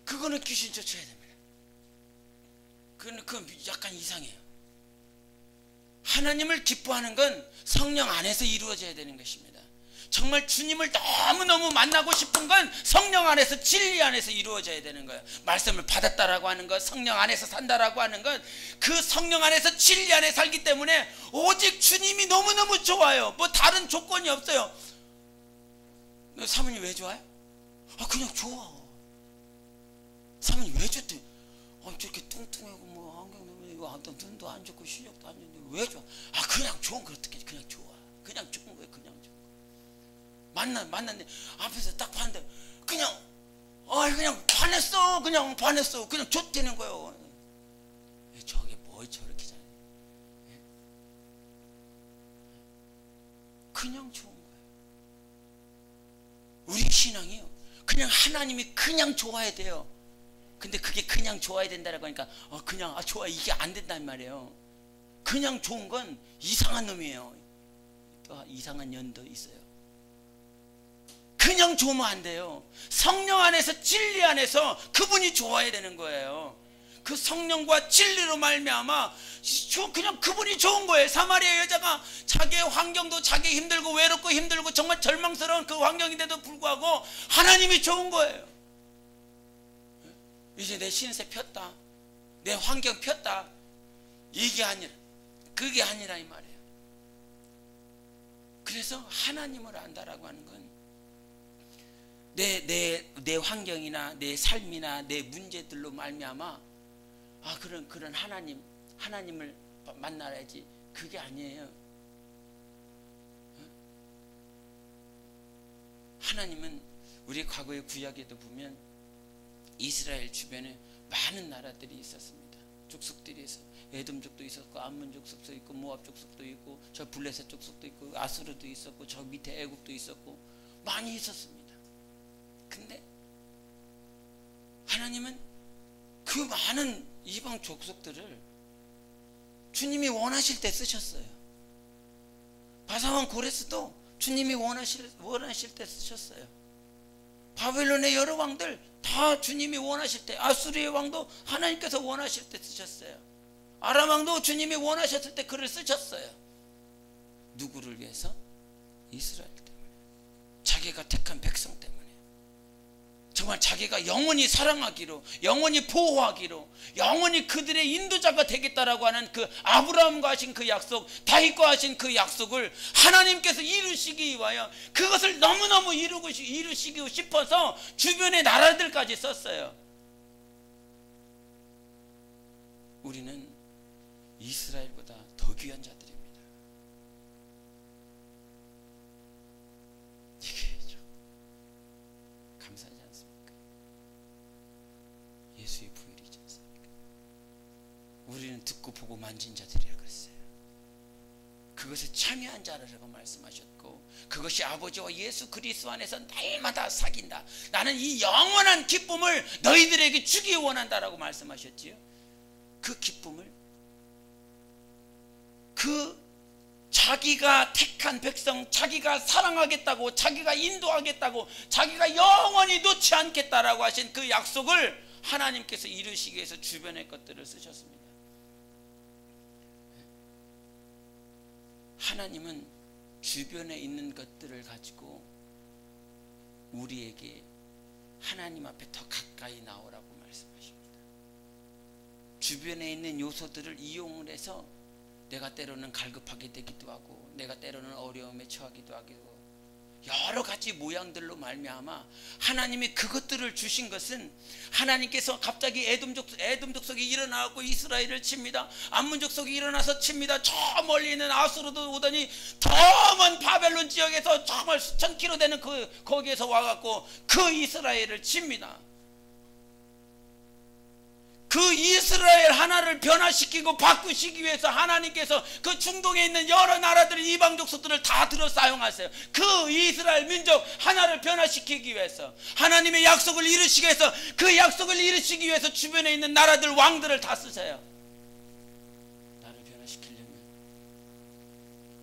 그거는 귀신 쫓아야 됩니다. 그건 약간 이상해요. 하나님을 기뻐하는 건 성령 안에서 이루어져야 되는 것입니다. 정말 주님을 너무너무 만나고 싶은 건 성령 안에서, 진리 안에서 이루어져야 되는 거예요. 말씀을 받았다라고 하는 것, 성령 안에서 산다라고 하는 것, 그 성령 안에서 진리 안에 살기 때문에 오직 주님이 너무너무 좋아요. 뭐 다른 조건이 없어요. 사모님 왜 좋아요? 그냥 좋아. 사모님 왜 좋대? 저렇게 뚱뚱하고 뭐 안경 눈도 안 좋고 시력도 안 좋은데 왜 좋아? 그냥 좋은 거 어떻게, 그냥 좋아. 그냥 좋은 거예요. 그냥 좋은 거. 만났는데 앞에서 딱 봤는데 그냥 반했어. 그냥 좋다는 거예요. 저게 뭐 저렇게 잘해? 그냥 좋은 거예요. 우리 신앙이요, 그냥 하나님이 그냥 좋아야 돼요. 근데 그게 그냥 좋아야 된다라고 하니까 그냥 좋아, 이게 안 된단 말이에요. 그냥 좋은 건 이상한 놈이에요. 또 이상한 년도 있어요. 그냥 좋으면 안 돼요. 성령 안에서, 진리 안에서 그분이 좋아야 되는 거예요. 그 성령과 진리로 말미암아 그냥 그분이 좋은 거예요. 사마리아 여자가 자기의 환경도 자기 힘들고 외롭고 힘들고 정말 절망스러운 그 환경인데도 불구하고 하나님이 좋은 거예요. 이제 내 신세 폈다, 내 환경 폈다, 이게 아니라, 그게 아니라 이 말이에요. 그래서 하나님을 안다라고 하는 건 내 환경이나 내 삶이나 내 문제들로 말미암아 그런 하나님을 만나야지, 그게 아니에요. 하나님은 우리 과거의 구약에도 보면 이스라엘 주변에 많은 나라들이 있었습니다. 족속들이 있어. 에돔족도 있었고, 암몬 족속도 있고, 모압 족속도 있고, 저 블레셋 족속도 있고, 아수르도 있었고, 저 밑에 애굽도 있었고, 많이 있었습니다. 근데 하나님은 그 많은 이방 족속들을 주님이 원하실 때 쓰셨어요. 바사왕 고레스도 주님이 원하실 때 쓰셨어요. 바벨론의 여러 왕들 다 주님이 원하실 때, 아수르의 왕도 하나님께서 원하실 때 쓰셨어요. 아람 왕도 주님이 원하셨을 때 그를 쓰셨어요. 누구를 위해서? 이스라엘 때문에. 자기가 택한 백성 때문에. 정말 자기가 영원히 사랑하기로, 영원히 보호하기로, 영원히 그들의 인도자가 되겠다라고 하는 그 아브라함과 하신 그 약속, 다윗과 하신 그 약속을 하나님께서 이루시기 위하여 그것을 너무너무 이루시고 싶어서 주변의 나라들까지 썼어요. 우리는 이스라엘보다 더 귀한 자들입니다. 이게 감사하지 않습니까? 예수의 부활이지 않습니까? 우리는 듣고 보고 만진 자들이라 그랬어요. 그것에 참여한 자라고 말씀하셨고, 그것이 아버지와 예수 그리스도 안에서 날마다 사귄다. 나는 이 영원한 기쁨을 너희들에게 주기 원한다라고 말씀하셨지요. 그 기쁨을, 그 자기가 택한 백성, 자기가 사랑하겠다고, 자기가 인도하겠다고, 자기가 영원히 놓지 않겠다라고 하신 그 약속을 하나님께서 이루시기 위해서 주변의 것들을 쓰셨습니다. 하나님은 주변에 있는 것들을 가지고 우리에게 하나님 앞에 더 가까이 나오라고 말씀하십니다. 주변에 있는 요소들을 이용을 해서 내가 때로는 갈급하게 되기도 하고, 내가 때로는 어려움에 처하기도 하고, 여러 가지 모양들로 말미암아 하나님이 그것들을 주신 것은, 하나님께서 갑자기 에돔 족속이 일어나고 이스라엘을 칩니다. 암몬 족속이 일어나서 칩니다. 저 멀리 있는 아수르도 오더니 더 먼 바벨론 지역에서 정말 수천 킬로 되는 거기에서 와갖고 그 이스라엘을 칩니다. 그 이스라엘 하나를 변화시키고 바꾸시기 위해서 하나님께서 그 중동에 있는 여러 나라들, 이방 족속들을 다 들어 사용하세요. 그 이스라엘 민족 하나를 변화시키기 위해서, 하나님의 약속을 이루시기 위해서, 그 약속을 이루시기 위해서 주변에 있는 나라들, 왕들을 다 쓰세요. 나를 변화시키려면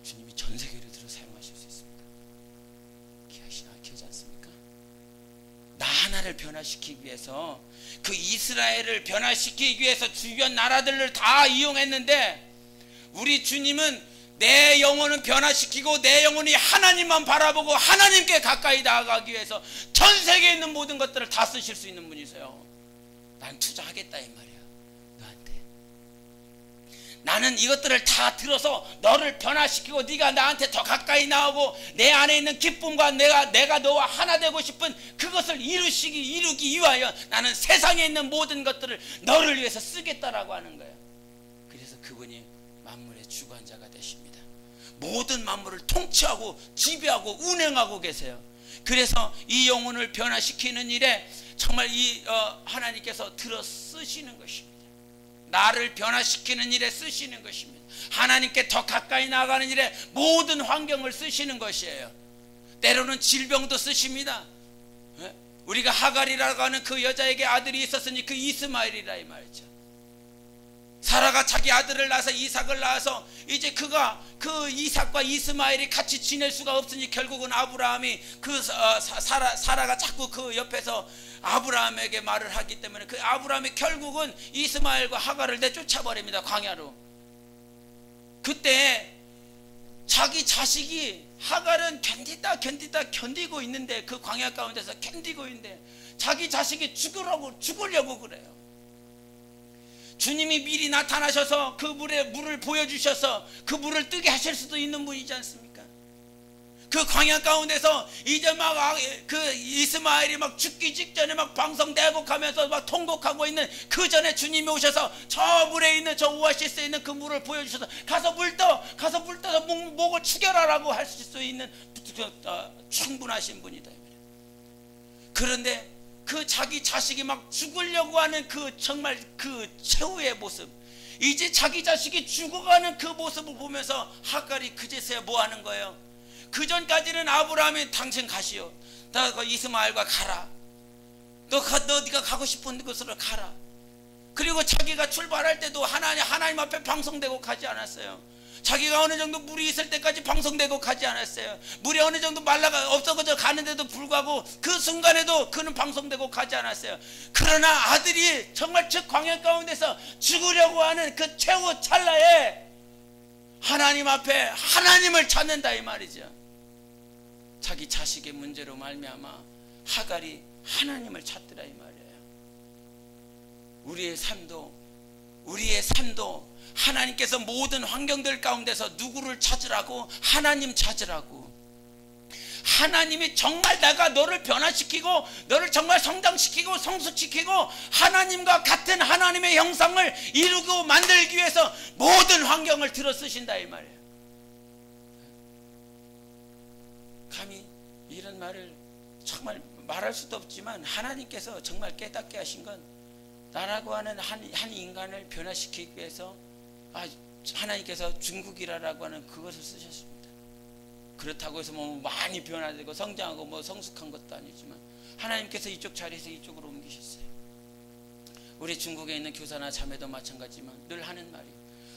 주님이 전 세계를 들어 사용하실 수 있습니다. 귀하지 않습니까? 나 하나를 변화시키기 위해서, 그 이스라엘을 변화시키기 위해서 주변 나라들을 다 이용했는데, 우리 주님은 내 영혼은 변화시키고 내 영혼이 하나님만 바라보고 하나님께 가까이 나아가기 위해서 전 세계에 있는 모든 것들을 다 쓰실 수 있는 분이세요. 난 투자하겠다 이 말이야, 너한테. 나는 이것들을 다 들어서 너를 변화시키고 네가 나한테 더 가까이 나오고 내 안에 있는 기쁨과 내가 너와 하나 되고 싶은 그것을 이루기 위하여 나는 세상에 있는 모든 것들을 너를 위해서 쓰겠다라고 하는 거예요. 그래서 그분이 만물의 주관자가 되십니다. 모든 만물을 통치하고 지배하고 운행하고 계세요. 그래서 이 영혼을 변화시키는 일에 정말 하나님께서 들어 쓰시는 것입니다. 나를 변화시키는 일에 쓰시는 것입니다. 하나님께 더 가까이 나아가는 일에 모든 환경을 쓰시는 것이에요. 때로는 질병도 쓰십니다. 우리가 하갈이라고 하는 그 여자에게 아들이 있었으니 그 이스마엘이라 이 말이죠. 사라가 자기 아들을 낳아서 이삭을 낳아서 이제 그가 그 이삭과 이스마엘이 같이 지낼 수가 없으니 결국은 아브라함이 그 사라가 자꾸 그 옆에서 아브라함에게 말을 하기 때문에 그 아브라함이 결국은 이스마엘과 하갈을 내쫓아버립니다. 광야로. 그때 자기 자식이 하갈은 견디고 있는데 그 광야 가운데서 견디고 있는데 자기 자식이 죽으려고 그래요. 주님이 미리 나타나셔서 그 물을 보여주셔서 그 물을 뜨게 하실 수도 있는 분이지 않습니까? 그 광야 가운데서 이제 막 그 이스마엘이 막 죽기 직전에 막 방송대곡하면서 막 통곡하고 있는 그 전에 주님이 오셔서 저 물에 있는 저 오아시스에 있는 그 물을 보여주셔서 가서 물 떠서 목을 축여라라고 할 수 있는 충분하신 분이다. 그런데 그 자기 자식이 막 죽으려고 하는 그 정말 그 최후의 모습, 이제 자기 자식이 죽어가는 그 모습을 보면서 하갈이 그제서야 뭐 하는 거예요? 그 전까지는 아브라함이 당신 가시오. 너 그 이스마엘과 가라. 너 네가 가고 싶은 곳으로 가라. 그리고 자기가 출발할 때도 하나님 앞에 방송되고 가지 않았어요. 자기가 어느 정도 물이 있을 때까지 방송되고 가지 않았어요. 물이 어느 정도 말라가 없어져 가는데도 불구하고 그 순간에도 그는 방송되고 가지 않았어요. 그러나 아들이 정말 저 광야 가운데서 죽으려고 하는 그 최후 찰나에 하나님 앞에 하나님을 찾는다 이 말이죠. 자기 자식의 문제로 말미암아 하갈이 하나님을 찾더라 이 말이에요. 우리의 삶도 하나님께서 모든 환경들 가운데서 누구를 찾으라고? 하나님 찾으라고. 하나님이 정말 내가 너를 변화시키고 너를 정말 성장시키고 성숙시키고 하나님과 같은 하나님의 형상을 이루고 만들기 위해서 모든 환경을 들어 쓰신다 이 말이에요. 감히 이런 말을 정말 말할 수도 없지만 하나님께서 정말 깨닫게 하신 건 나라고 하는 한 인간을 변화시키기 위해서 하나님께서 중국이라고 하는 그것을 쓰셨습니다. 그렇다고 해서 뭐 많이 변화되고 성장하고 뭐 성숙한 것도 아니지만 하나님께서 이쪽 자리에서 이쪽으로 옮기셨어요. 우리 중국에 있는 교사나 자매도 마찬가지지만 늘 하는 말이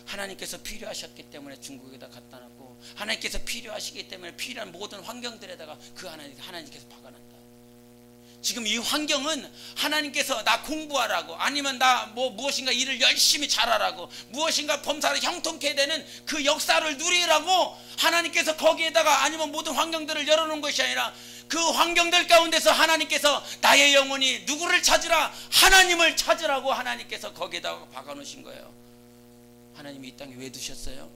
하나님께서 필요하셨기 때문에 중국에다 갖다 놨고 하나님께서 필요하시기 때문에 필요한 모든 환경들에다가 그 하나님께서 박아놨다. 지금 이 환경은 하나님께서 나 공부하라고 아니면 나 무엇인가 일을 열심히 잘하라고 무엇인가 범사를 형통케 되는 그 역사를 누리라고 하나님께서 거기에다가 아니면 모든 환경들을 열어놓은 것이 아니라 그 환경들 가운데서 하나님께서 나의 영혼이 누구를 찾으라? 하나님을 찾으라고 하나님께서 거기에다가 박아놓으신 거예요. 하나님이 이 땅에 왜 두셨어요?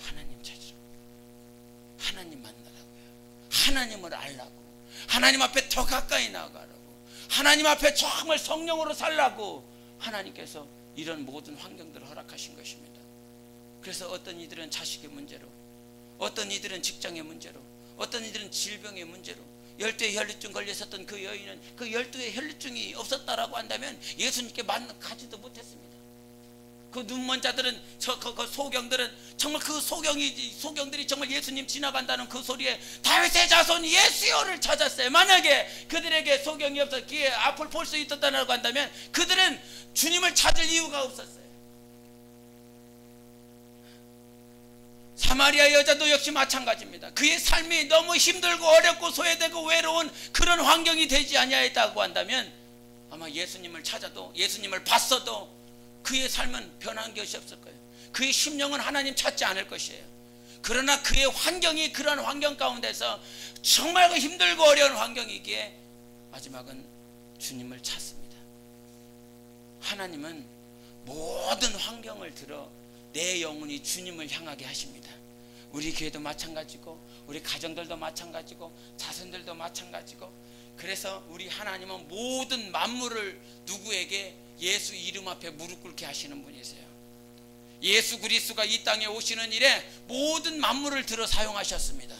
하나님 찾으라고, 하나님 만나라고요. 하나님을 알라고, 하나님 앞에 더 가까이 나아가라고, 하나님 앞에 정말 성령으로 살라고 하나님께서 이런 모든 환경들을 허락하신 것입니다. 그래서 어떤 이들은 자식의 문제로, 어떤 이들은 직장의 문제로, 어떤 이들은 질병의 문제로 12의 혈류증 걸렸었던 그 여인은 그 12의 혈류증이 없었다라고 한다면 예수님께 가지도 못했습니다. 그 눈먼 자들은 그 소경들은 정말 그 소경들이 정말 예수님 지나간다는 그 소리에 다윗의 자손 예수여를 찾았어요. 만약에 그들에게 소경이 없어 귀에 앞을 볼 수 있었다고 한다면 그들은 주님을 찾을 이유가 없었어요. 사마리아 여자도 역시 마찬가지입니다. 그의 삶이 너무 힘들고 어렵고 소외되고 외로운 그런 환경이 되지 아니하였다고 한다면 아마 예수님을 찾아도 예수님을 봤어도 그의 삶은 변한 것이 없을 거예요. 그의 심령은 하나님 찾지 않을 것이에요. 그러나 그의 환경이 그런 환경 가운데서 정말 그 힘들고 어려운 환경이기에 마지막은 주님을 찾습니다. 하나님은 모든 환경을 들어 내 영혼이 주님을 향하게 하십니다. 우리 교회도 마찬가지고 우리 가정들도 마찬가지고 자손들도 마찬가지고 그래서 우리 하나님은 모든 만물을 누구에게 예수 이름 앞에 무릎 꿇게 하시는 분이세요. 예수 그리스도가 이 땅에 오시는 일에 모든 만물을 들어 사용하셨습니다.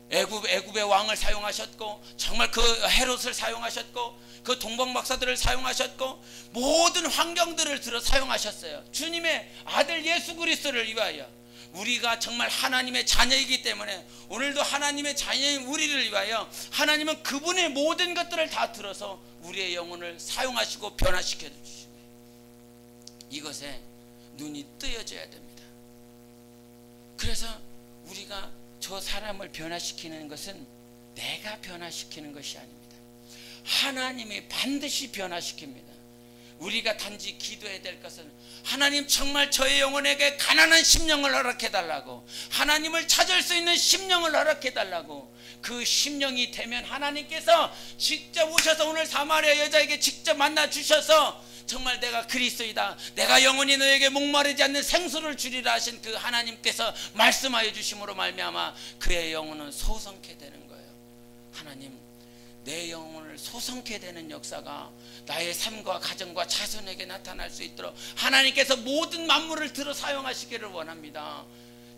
애굽의 왕을 사용하셨고 정말 그 헤롯을 사용하셨고 그 동방 박사들을 사용하셨고 모든 환경들을 들어 사용하셨어요. 주님의 아들 예수 그리스도를 위하여 우리가 정말 하나님의 자녀이기 때문에 오늘도 하나님의 자녀인 우리를 위하여 하나님은 그분의 모든 것들을 다 들어서 우리의 영혼을 사용하시고 변화시켜 주시고, 이것에 눈이 뜨여져야 됩니다. 그래서 우리가 저 사람을 변화시키는 것은 내가 변화시키는 것이 아닙니다. 하나님이 반드시 변화시킵니다. 우리가 단지 기도해야 될 것은 하나님 정말 저의 영혼에게 가난한 심령을 허락해달라고, 하나님을 찾을 수 있는 심령을 허락해달라고. 그 심령이 되면 하나님께서 직접 오셔서 오늘 사마리아 여자에게 직접 만나 주셔서 정말 내가 그리스도이다, 내가 영원히 너에게 목마르지 않는 생수를 주리라 하신 그 하나님께서 말씀하여 주심으로 말미암아 그의 영혼은 소성케 되는 거예요. 하나님, 내 영혼을 소성케 되는 역사가 나의 삶과 가정과 자손에게 나타날 수 있도록 하나님께서 모든 만물을 들어 사용하시기를 원합니다.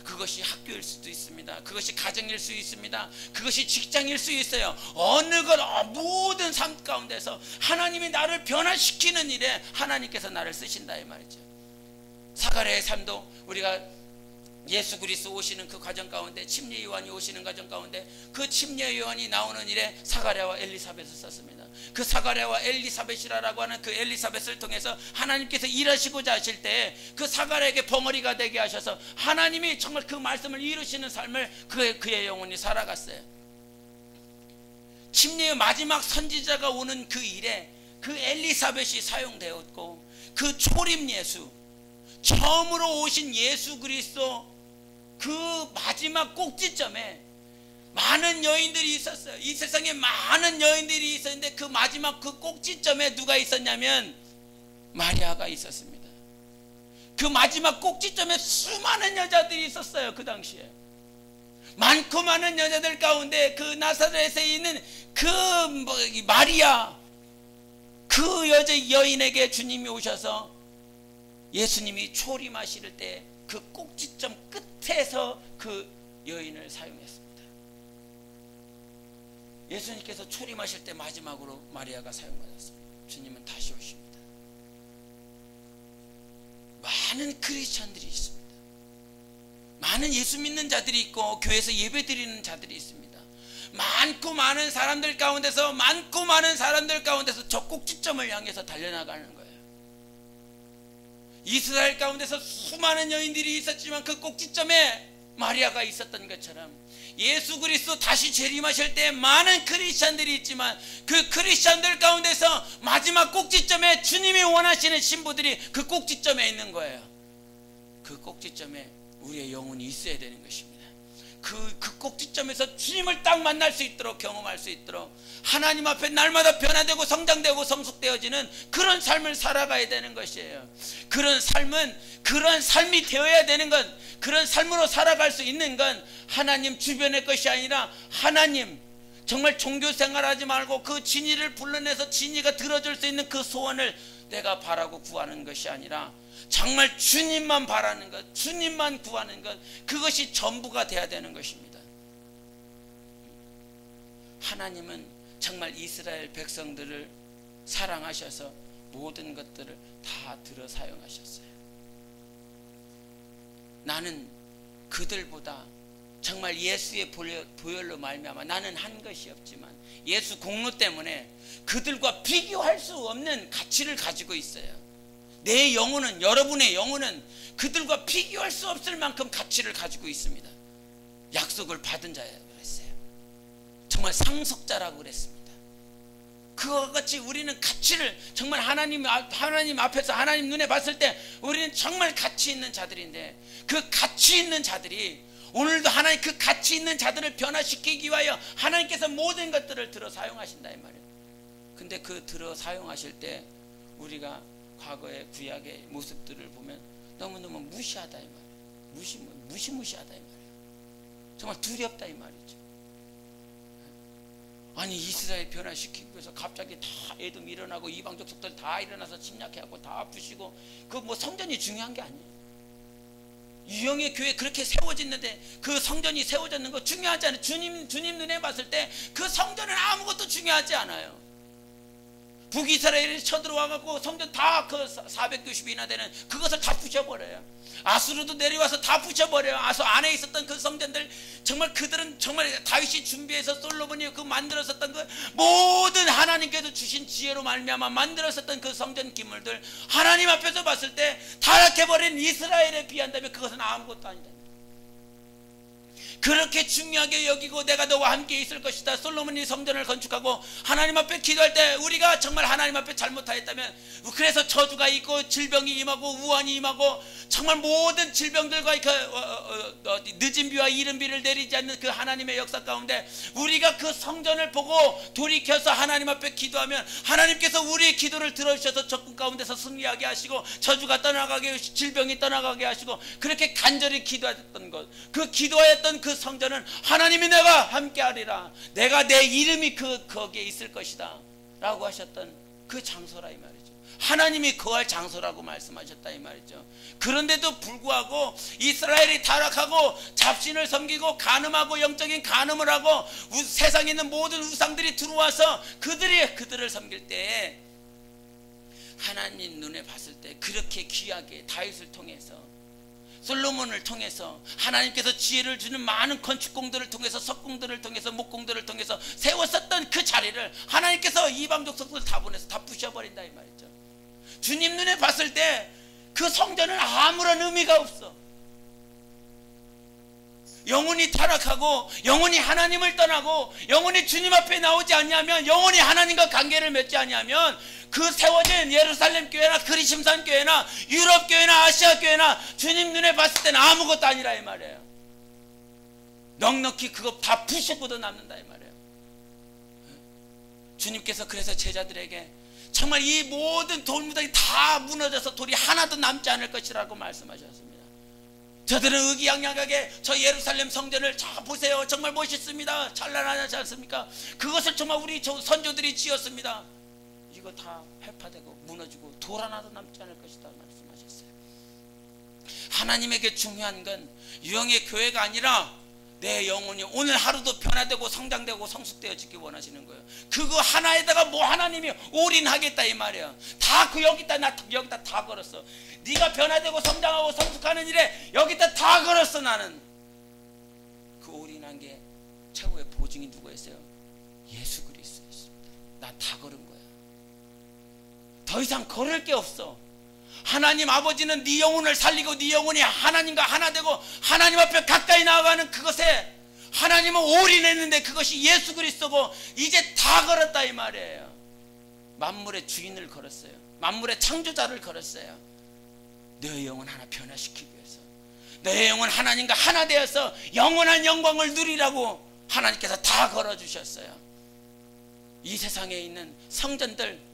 그것이 학교일 수도 있습니다. 그것이 가정일 수 있습니다. 그것이 직장일 수 있어요. 어느 것 모든 삶 가운데서 하나님이 나를 변화시키는 일에 하나님께서 나를 쓰신다 이 말이죠. 사가랴의 삶도 우리가 예수 그리스도 오시는 그 과정 가운데, 침례 요한이 오시는 과정 가운데 그 침례 요한이 나오는 일에 사가랴와 엘리사벳을 썼습니다. 그 사가랴와 엘리사벳이라고 하는 그 엘리사벳을 통해서 하나님께서 일하시고자 하실 때 그 사가랴에게 벙어리가 되게 하셔서 하나님이 정말 그 말씀을 이루시는 삶을 그의 영혼이 살아갔어요. 침례의 마지막 선지자가 오는 그 일에 그 엘리사벳이 사용되었고, 그 초림 예수, 처음으로 오신 예수 그리스도 그 마지막 꼭지점에 많은 여인들이 있었어요. 이 세상에 많은 여인들이 있었는데 그 마지막 그 꼭지점에 누가 있었냐면 마리아가 있었습니다. 그 마지막 꼭지점에 수많은 여자들이 있었어요. 그 당시에 많고 많은 여자들 가운데 그 나사렛에 있는 그 마리아, 그 여인에게 주님이 오셔서 예수님이 초림하실 때 그 꼭지점 끝에서 그 여인을 사용했습니다. 예수님께서 초림하실 때 마지막으로 마리아가 사용받았습니다. 주님은 다시 오십니다. 많은 크리스천들이 있습니다. 많은 예수 믿는 자들이 있고 교회에서 예배 드리는 자들이 있습니다. 많고 많은 사람들 가운데서 저 꼭지점을 향해서 달려나가는 거예요. 이스라엘 가운데서 수많은 여인들이 있었지만 그 꼭지점에 마리아가 있었던 것처럼 예수 그리스도 다시 재림하실 때 많은 크리스찬들이 있지만 그 크리스찬들 가운데서 마지막 꼭지점에 주님이 원하시는 신부들이 그 꼭지점에 있는 거예요. 그 꼭지점에 우리의 영혼이 있어야 되는 것입니다. 그 꼭지점에서 주님을 딱 만날 수 있도록, 경험할 수 있도록 하나님 앞에 날마다 변화되고 성장되고 성숙되어지는 그런 삶을 살아가야 되는 것이에요. 그런 삶이 되어야 되는 건, 그런 삶으로 살아갈 수 있는 건 하나님 주변의 것이 아니라 하나님, 정말 종교 생활하지 말고 그 진이를 불러내서 진이가 들어줄 수 있는 그 소원을 내가 바라고 구하는 것이 아니라 정말 주님만 바라는 것, 주님만 구하는 것, 그것이 전부가 되어야 되는 것입니다. 하나님은 정말 이스라엘 백성들을 사랑하셔서 모든 것들을 다 들어 사용하셨어요. 나는 그들보다 정말 예수의 보혈로 말미암아 나는 한 것이 없지만 예수 공로 때문에 그들과 비교할 수 없는 가치를 가지고 있어요. 내 영혼은, 여러분의 영혼은 그들과 비교할 수 없을 만큼 가치를 가지고 있습니다. 약속을 받은 자라고 그랬어요. 정말 상속자라고 그랬습니다. 그와 같이 우리는 가치를 정말 하나님 앞에서 하나님 눈에 봤을 때 우리는 정말 가치 있는 자들인데, 그 가치 있는 자들이 오늘도 하나님 그 가치 있는 자들을 변화시키기 위하여 하나님께서 모든 것들을 들어 사용하신다 이 말이에요. 근데 그 들어 사용하실 때 우리가 과거의 구약의 모습들을 보면 너무너무 무시하다 이 말이에요. 무시무시하다 이 말이에요. 정말 두렵다 이 말이죠. 아니 이스라엘 변화시키기 위해서 갑자기 다 에돔 일어나고 이방족 속들 다 일어나서 침략해갖고 다 부시고, 그 뭐 성전이 중요한 게 아니에요. 유형의 교회 그렇게 세워졌는데 그 성전이 세워졌는 거 중요하지 않아요. 주님 눈에 봤을 때 그 성전은 아무것도 중요하지 않아요. 북이스라엘이 쳐들어와갖고 성전 다 그 490이나 되는 그것을 다 부셔버려요. 아수르도 내려와서 다 부셔버려요. 아수 안에 있었던 그 성전들, 정말 그들은 정말 다윗이 준비해서 솔로몬이 그 만들었었던 그 모든 하나님께서 주신 지혜로 말미암아 만들었었던 그 성전 기물들, 하나님 앞에서 봤을 때 타락해버린 이스라엘에 비한다면 그것은 아무것도 아니다. 그렇게 중요하게 여기고 내가 너와 함께 있을 것이다. 솔로몬이 성전을 건축하고 하나님 앞에 기도할 때 우리가 정말 하나님 앞에 잘못하였다면, 그래서 저주가 있고 질병이 임하고 우환이 임하고 정말 모든 질병들과 늦은 비와 이른 비를 내리지 않는 그 하나님의 역사 가운데 우리가 그 성전을 보고 돌이켜서 하나님 앞에 기도하면 하나님께서 우리의 기도를 들어주셔서 적군 가운데서 승리하게 하시고 저주가 떠나가게 하시고 질병이 떠나가게 하시고, 그렇게 간절히 기도했던 것, 그 기도하였던 그 성전은 하나님이 내가 함께하리라, 내가 내 이름이 거기에 있을 것이다 라고 하셨던 그 장소라 이 말이죠. 하나님이 거할 장소라고 말씀하셨다 이 말이죠. 그런데도 불구하고 이스라엘이 타락하고 잡신을 섬기고 간음하고 영적인 간음을 하고 세상에 있는 모든 우상들이 들어와서 그들을 섬길 때에 하나님 눈에 봤을 때 그렇게 귀하게 다윗을 통해서, 솔로몬을 통해서, 하나님께서 지혜를 주는 많은 건축공들을 통해서, 석공들을 통해서, 목공들을 통해서 세웠었던 그 자리를 하나님께서 이방 족속들 다 보내서 다 부셔버린다 이 말이죠. 주님 눈에 봤을 때 그 성전은 아무런 의미가 없어. 영혼이 타락하고 영혼이 하나님을 떠나고 영혼이 주님 앞에 나오지 않냐면, 영혼이 하나님과 관계를 맺지 않냐면 그 세워진 예루살렘 교회나 그리심산 교회나 유럽 교회나 아시아 교회나 주님 눈에 봤을 때는 아무것도 아니라 이 말이에요. 넉넉히 그거 다 부수고도 남는다 이 말이에요. 주님께서 그래서 제자들에게 정말 이 모든 돌무덤이 다 무너져서 돌이 하나도 남지 않을 것이라고 말씀하셨습니다. 저들은 의기양양하게 저 예루살렘 성전을 자 보세요, 정말 멋있습니다, 찬란하지 않습니까? 그것을 정말 우리 선조들이 지었습니다. 이거 다 회파되고 무너지고 돌 하나도 남지 않을 것이다 말씀하셨어요. 하나님에게 중요한 건 유형의 교회가 아니라 내 영혼이 오늘 하루도 변화되고 성장되고 성숙되어지기 원하시는 거예요. 그거 하나에다가 뭐 하나님이 올인하겠다 이 말이에요. 다 그 여기다 나 여기다 다 걸었어. 네가 변화되고 성장하고 성숙하는 일에 여기다 다 걸었어. 나는 그 올인한 게 최고의 보증이 누구였어요? 예수 그리스도였습니다. 나 다 걸은 거야. 더 이상 걸을 게 없어. 하나님 아버지는 네 영혼을 살리고 네 영혼이 하나님과 하나 되고 하나님 앞에 가까이 나아가는 그것에 하나님은 올인했는데 그것이 예수 그리스도고 이제 다 걸었다 이 말이에요. 만물의 주인을 걸었어요. 만물의 창조자를 걸었어요. 너의 영혼 하나 변화시키기 위해서, 너의 영혼 하나님과 하나 되어서 영원한 영광을 누리라고 하나님께서 다 걸어주셨어요. 이 세상에 있는 성전들,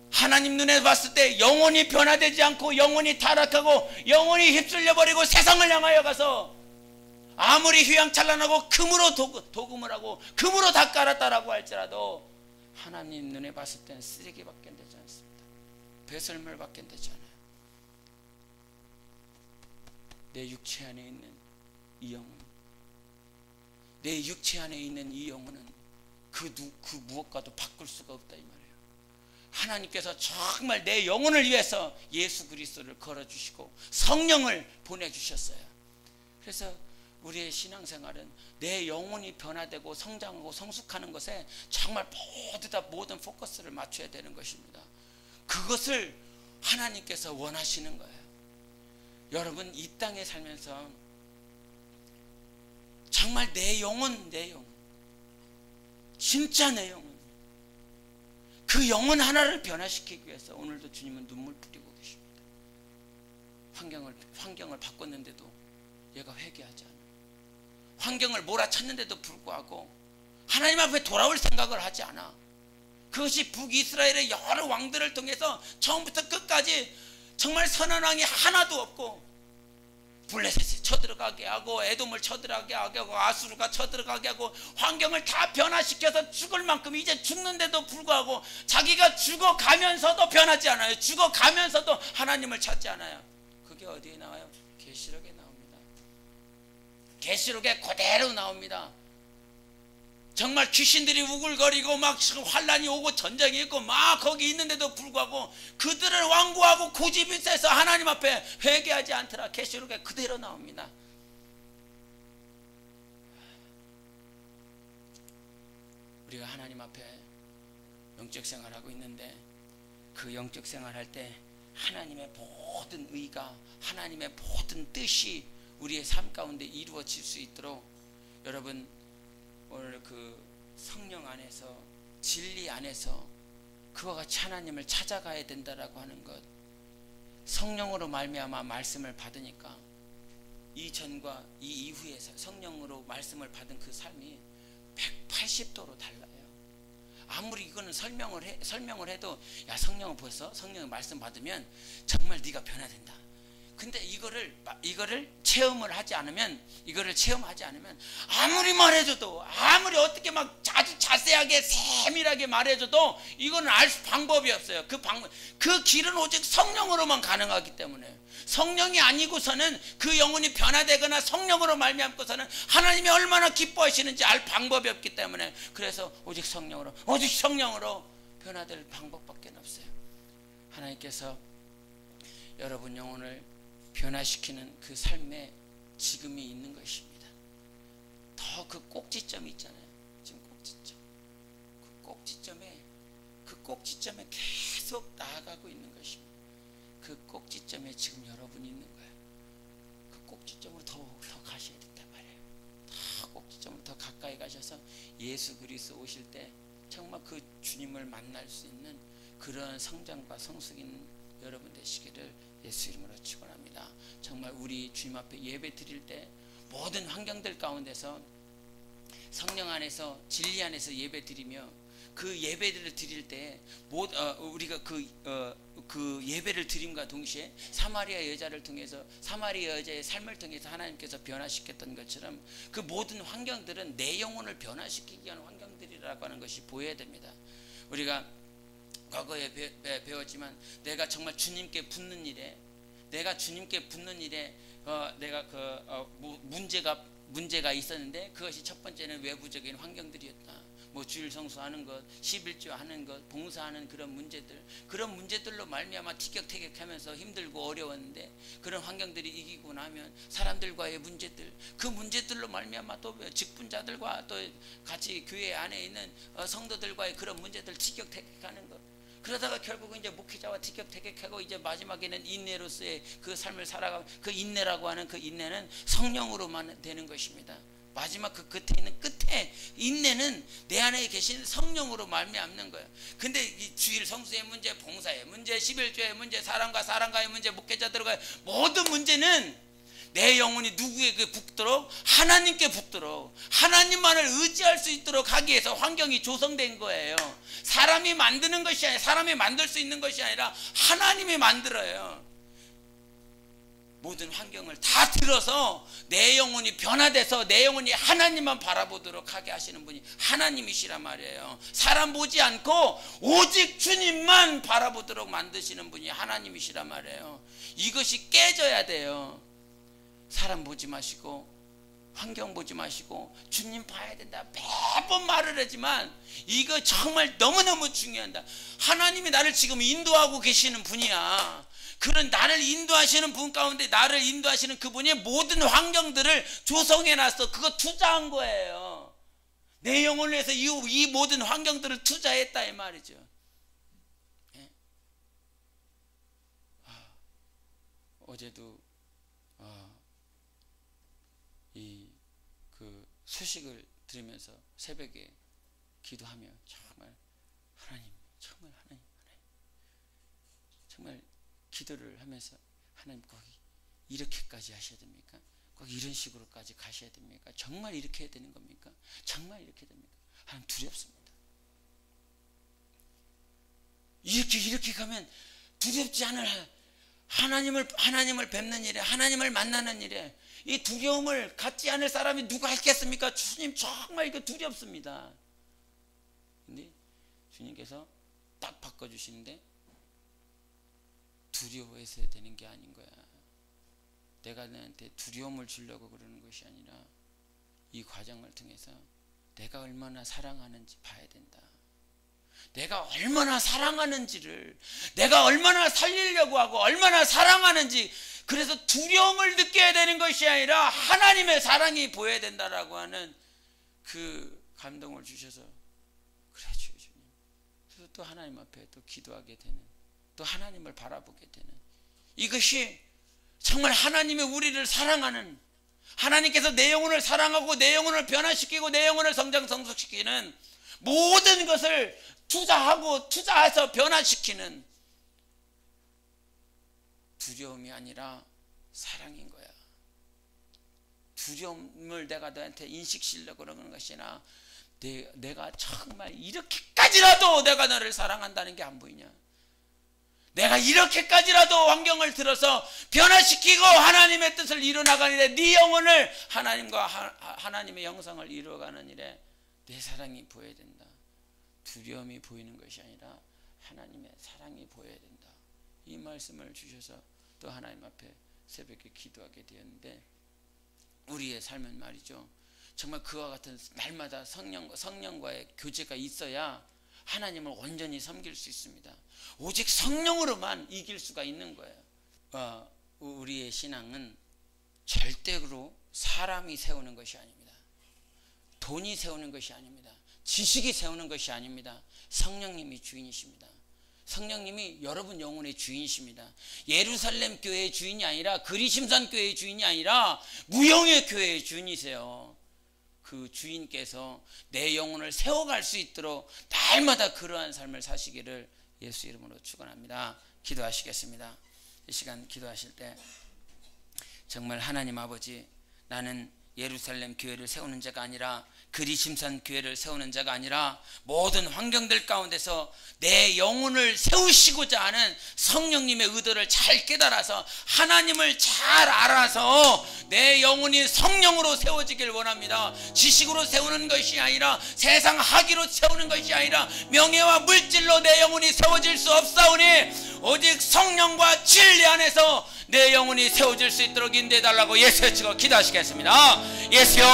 하나님 눈에 봤을 때 영혼이 변화되지 않고 영혼이 타락하고 영혼이 휩쓸려 버리고 세상을 향하여 가서 아무리 휘황찬란하고 금으로 도금을 하고 금으로 다 깔았다라고 할지라도 하나님 눈에 봤을 때는 쓰레기밖에 되지 않습니다. 배설물밖에 되지 않아요. 내 육체 안에 있는 이 영혼, 내 육체 안에 있는 이 영혼은 그 무엇과도 바꿀 수가 없다 이 말이에요. 하나님께서 정말 내 영혼을 위해서 예수 그리스도를 걸어주시고 성령을 보내주셨어요. 그래서 우리의 신앙생활은 내 영혼이 변화되고 성장하고 성숙하는 것에 정말 모두 다 모든 포커스를 맞춰야 되는 것입니다. 그것을 하나님께서 원하시는 거예요. 여러분 이 땅에 살면서 정말 내 영혼 진짜 내 영혼, 그 영혼 하나를 변화시키기 위해서 오늘도 주님은 눈물 뿌리고 계십니다. 환경을 바꿨는데도 얘가 회개하지 않아요. 환경을 몰아쳤는데도 불구하고 하나님 앞에 돌아올 생각을 하지 않아. 그것이 북이스라엘의 여러 왕들을 통해서 처음부터 끝까지 정말 선한 왕이 하나도 없고 블레셋이 쳐들어가게 하고 에돔을 쳐들어가게 하고 아수르가 쳐들어가게 하고 환경을 다 변화시켜서 죽을 만큼 이제 죽는데도 불구하고 자기가 죽어가면서도 변하지 않아요. 죽어가면서도 하나님을 찾지 않아요. 그게 어디에 나와요? 계시록에 나옵니다. 계시록에 그대로 나옵니다. 정말 귀신들이 우글거리고 막 환란이 오고 전쟁이 있고 막 거기 있는데도 불구하고 그들은 완고하고 고집이 세서 하나님 앞에 회개하지 않더라. 계시록에 그대로 나옵니다. 우리가 하나님 앞에 영적 생활하고 있는데 그 영적 생활할 때 하나님의 모든 의가, 하나님의 모든 뜻이 우리의 삶 가운데 이루어질 수 있도록 여러분 오늘 그 성령 안에서, 진리 안에서 그와 같이 하나님을 찾아가야 된다라고 하는 것, 성령으로 말미암아 말씀을 받으니까 이전과 이 이후에 성령으로 말씀을 받은 그 삶이 180도로 달라요. 아무리 이거는 설명을 해도 야, 성령은 벌써 성령의 말씀 받으면 정말 네가 변화된다. 근데 이거를 체험하지 않으면 아무리 말해줘도, 아무리 어떻게 막 아주 자세하게 세밀하게 말해줘도 이거는 알 방법이 없어요. 그 길은 오직 성령으로만 가능하기 때문에, 성령이 아니고서는 그 영혼이 변화되거나 성령으로 말미암고서는 하나님이 얼마나 기뻐하시는지 알 방법이 없기 때문에, 그래서 오직 성령으로 변화될 방법밖에 없어요. 하나님께서 여러분 영혼을 변화시키는 그 삶에 지금이 있는 것입니다. 더 그 꼭지점이 있잖아요. 지금 그 꼭지점에 계속 나아가고 있는 것입니다. 그 꼭지점에 지금 여러분이 있는 거예요. 그 꼭지점으로 더 가셔야 된단 말이에요. 더 꼭지점으로 더 가까이 가셔서 예수 그리스도 오실 때 정말 그 주님을 만날 수 있는 그런 성장과 성숙인 여러분 되시기를 예수 이름으로 축원합니다. 정말 우리 주님 앞에 예배 드릴 때 모든 환경들 가운데서 성령 안에서, 진리 안에서 예배 드리며 그 예배를 드릴 때 우리가 그 예배를 드림과 동시에 사마리아 여자를 통해서, 사마리아 여자의 삶을 통해서 하나님께서 변화시켰던 것처럼 그 모든 환경들은 내 영혼을 변화시키기 위한 환경들이라고 하는 것이 보여야 됩니다. 우리가 과거에 배웠지만 내가 정말 주님께 붙는 일에 내가 문제가 있었는데 그것이 첫 번째는 외부적인 환경들이었다. 뭐 주일 성수하는 것, 11조 하는 것, 봉사하는 그런 문제들로 말미암아 티격태격하면서 힘들고 어려웠는데, 그런 환경들이 이기고 나면 사람들과의 문제들, 그 문제들로 말미암아 또 직분자들과 또 같이 교회 안에 있는 성도들과의 그런 문제들 티격태격하는 것, 그러다가 결국은 이제 목회자와 티격태격하고 이제 마지막에는 인내로서의 그 삶을 살아가고, 그 인내라고 하는 그 인내는 성령으로만 되는 것입니다. 마지막 그 끝에 인내는 내 안에 계신 성령으로 말미암는 거예요. 근데 이 주일 성수의 문제, 봉사의 문제, 11조의 문제, 사람과의 문제, 목회자들과의 모든 문제는 내 영혼이 누구에게 붙도록, 하나님께 붙도록, 하나님만을 의지할 수 있도록 하기 위해서 환경이 조성된 거예요. 사람이 만드는 것이 아니라, 사람이 만들 수 있는 것이 아니라 하나님이 만들어요. 모든 환경을 다 들어서 내 영혼이 변화돼서 내 영혼이 하나님만 바라보도록 하게 하시는 분이 하나님이시란 말이에요. 사람 보지 않고 오직 주님만 바라보도록 만드시는 분이 하나님이시란 말이에요. 이것이 깨져야 돼요. 사람 보지 마시고 환경 보지 마시고 주님 봐야 된다 매번 말을 하지만 이거 정말 너무너무 중요하다. 하나님이 나를 지금 인도하고 계시는 분이야. 그런 나를 인도하시는 분 가운데 나를 인도하시는 그분이 모든 환경들을 조성해놨어. 그거 투자한 거예요. 내 영혼을 위해서 이 모든 환경들을 투자했다 이 말이죠. 예? 어제도 그 수식을 들으면서 새벽에 기도하며 정말 하나님 정말 기도를 하면서 하나님 꼭 이렇게까지 하셔야 됩니까? 꼭 이런 식으로까지 가셔야 됩니까? 정말 이렇게 해야 되는 겁니까? 정말 이렇게 됩니까? 하나님 두렵습니다. 이렇게 가면 두렵지 않을 하나님을 뵙는 일에, 하나님을 만나는 일에 이 두려움을 갖지 않을 사람이 누가 있겠습니까? 주님 정말 이거 두렵습니다. 근데 주님께서 딱 바꿔주시는데 두려워해서 되는 게 아닌 거야. 내가 너한테 두려움을 주려고 그러는 것이 아니라 이 과정을 통해서 내가 얼마나 사랑하는지 봐야 된다. 내가 얼마나 사랑하는지를, 내가 얼마나 살리려고 하고 얼마나 사랑하는지, 그래서 두려움을 느껴야 되는 것이 아니라 하나님의 사랑이 보여야 된다라고 하는 그 감동을 주셔서, 그래 주님, 그래서 또 하나님 앞에 또 기도하게 되는, 또 하나님을 바라보게 되는, 이것이 정말 하나님의 우리를 사랑하는, 하나님께서 내 영혼을 사랑하고 내 영혼을 변화시키고 내 영혼을 성장성숙시키는, 모든 것을 투자해서 변화시키는 두려움이 아니라 사랑인 거야. 두려움을 내가 너한테 인식시키려고 그러는 것이 아니라 내가 정말 이렇게까지라도 내가 너를 사랑한다는 게 안 보이냐? 내가 이렇게까지라도 환경을 들어서 변화시키고 하나님의 뜻을 이루어나가는 일에, 네 영혼을 하나님과 하나님의 형상을 이루어가는 일에 내 사랑이 보여야 된다. 두려움이 보이는 것이 아니라 하나님의 사랑이 보여야 된다. 이 말씀을 주셔서 또 하나님 앞에 새벽에 기도하게 되었는데, 우리의 삶은 말이죠, 정말 그와 같은 날마다 성령과의 교제가 있어야 하나님을 온전히 섬길 수 있습니다. 오직 성령으로만 이길 수가 있는 거예요. 우리의 신앙은 절대로 사람이 세우는 것이 아닙니다. 돈이 세우는 것이 아닙니다. 지식이 세우는 것이 아닙니다. 성령님이 주인이십니다. 성령님이 여러분 영혼의 주인이십니다. 예루살렘 교회의 주인이 아니라, 그리심산 교회의 주인이 아니라 무영의 교회의 주인이세요. 그 주인께서 내 영혼을 세워갈 수 있도록 날마다 그러한 삶을 사시기를 예수 이름으로 축원합니다. 기도하시겠습니다. 이 시간 기도하실 때 정말 하나님 아버지, 나는 예루살렘 교회를 세우는 자가 아니라, 그리심산 교회를 세우는 자가 아니라, 모든 환경들 가운데서 내 영혼을 세우시고자 하는 성령님의 의도를 잘 깨달아서 하나님을 잘 알아서 내 영혼이 성령으로 세워지길 원합니다. 지식으로 세우는 것이 아니라, 세상 학위로 세우는 것이 아니라, 명예와 물질로 내 영혼이 세워질 수 없사오니 오직 성령과 진리 안에서 내 영혼이 세워질 수 있도록 인도해달라고 예수의 치고 기도하시겠습니다. 예수여,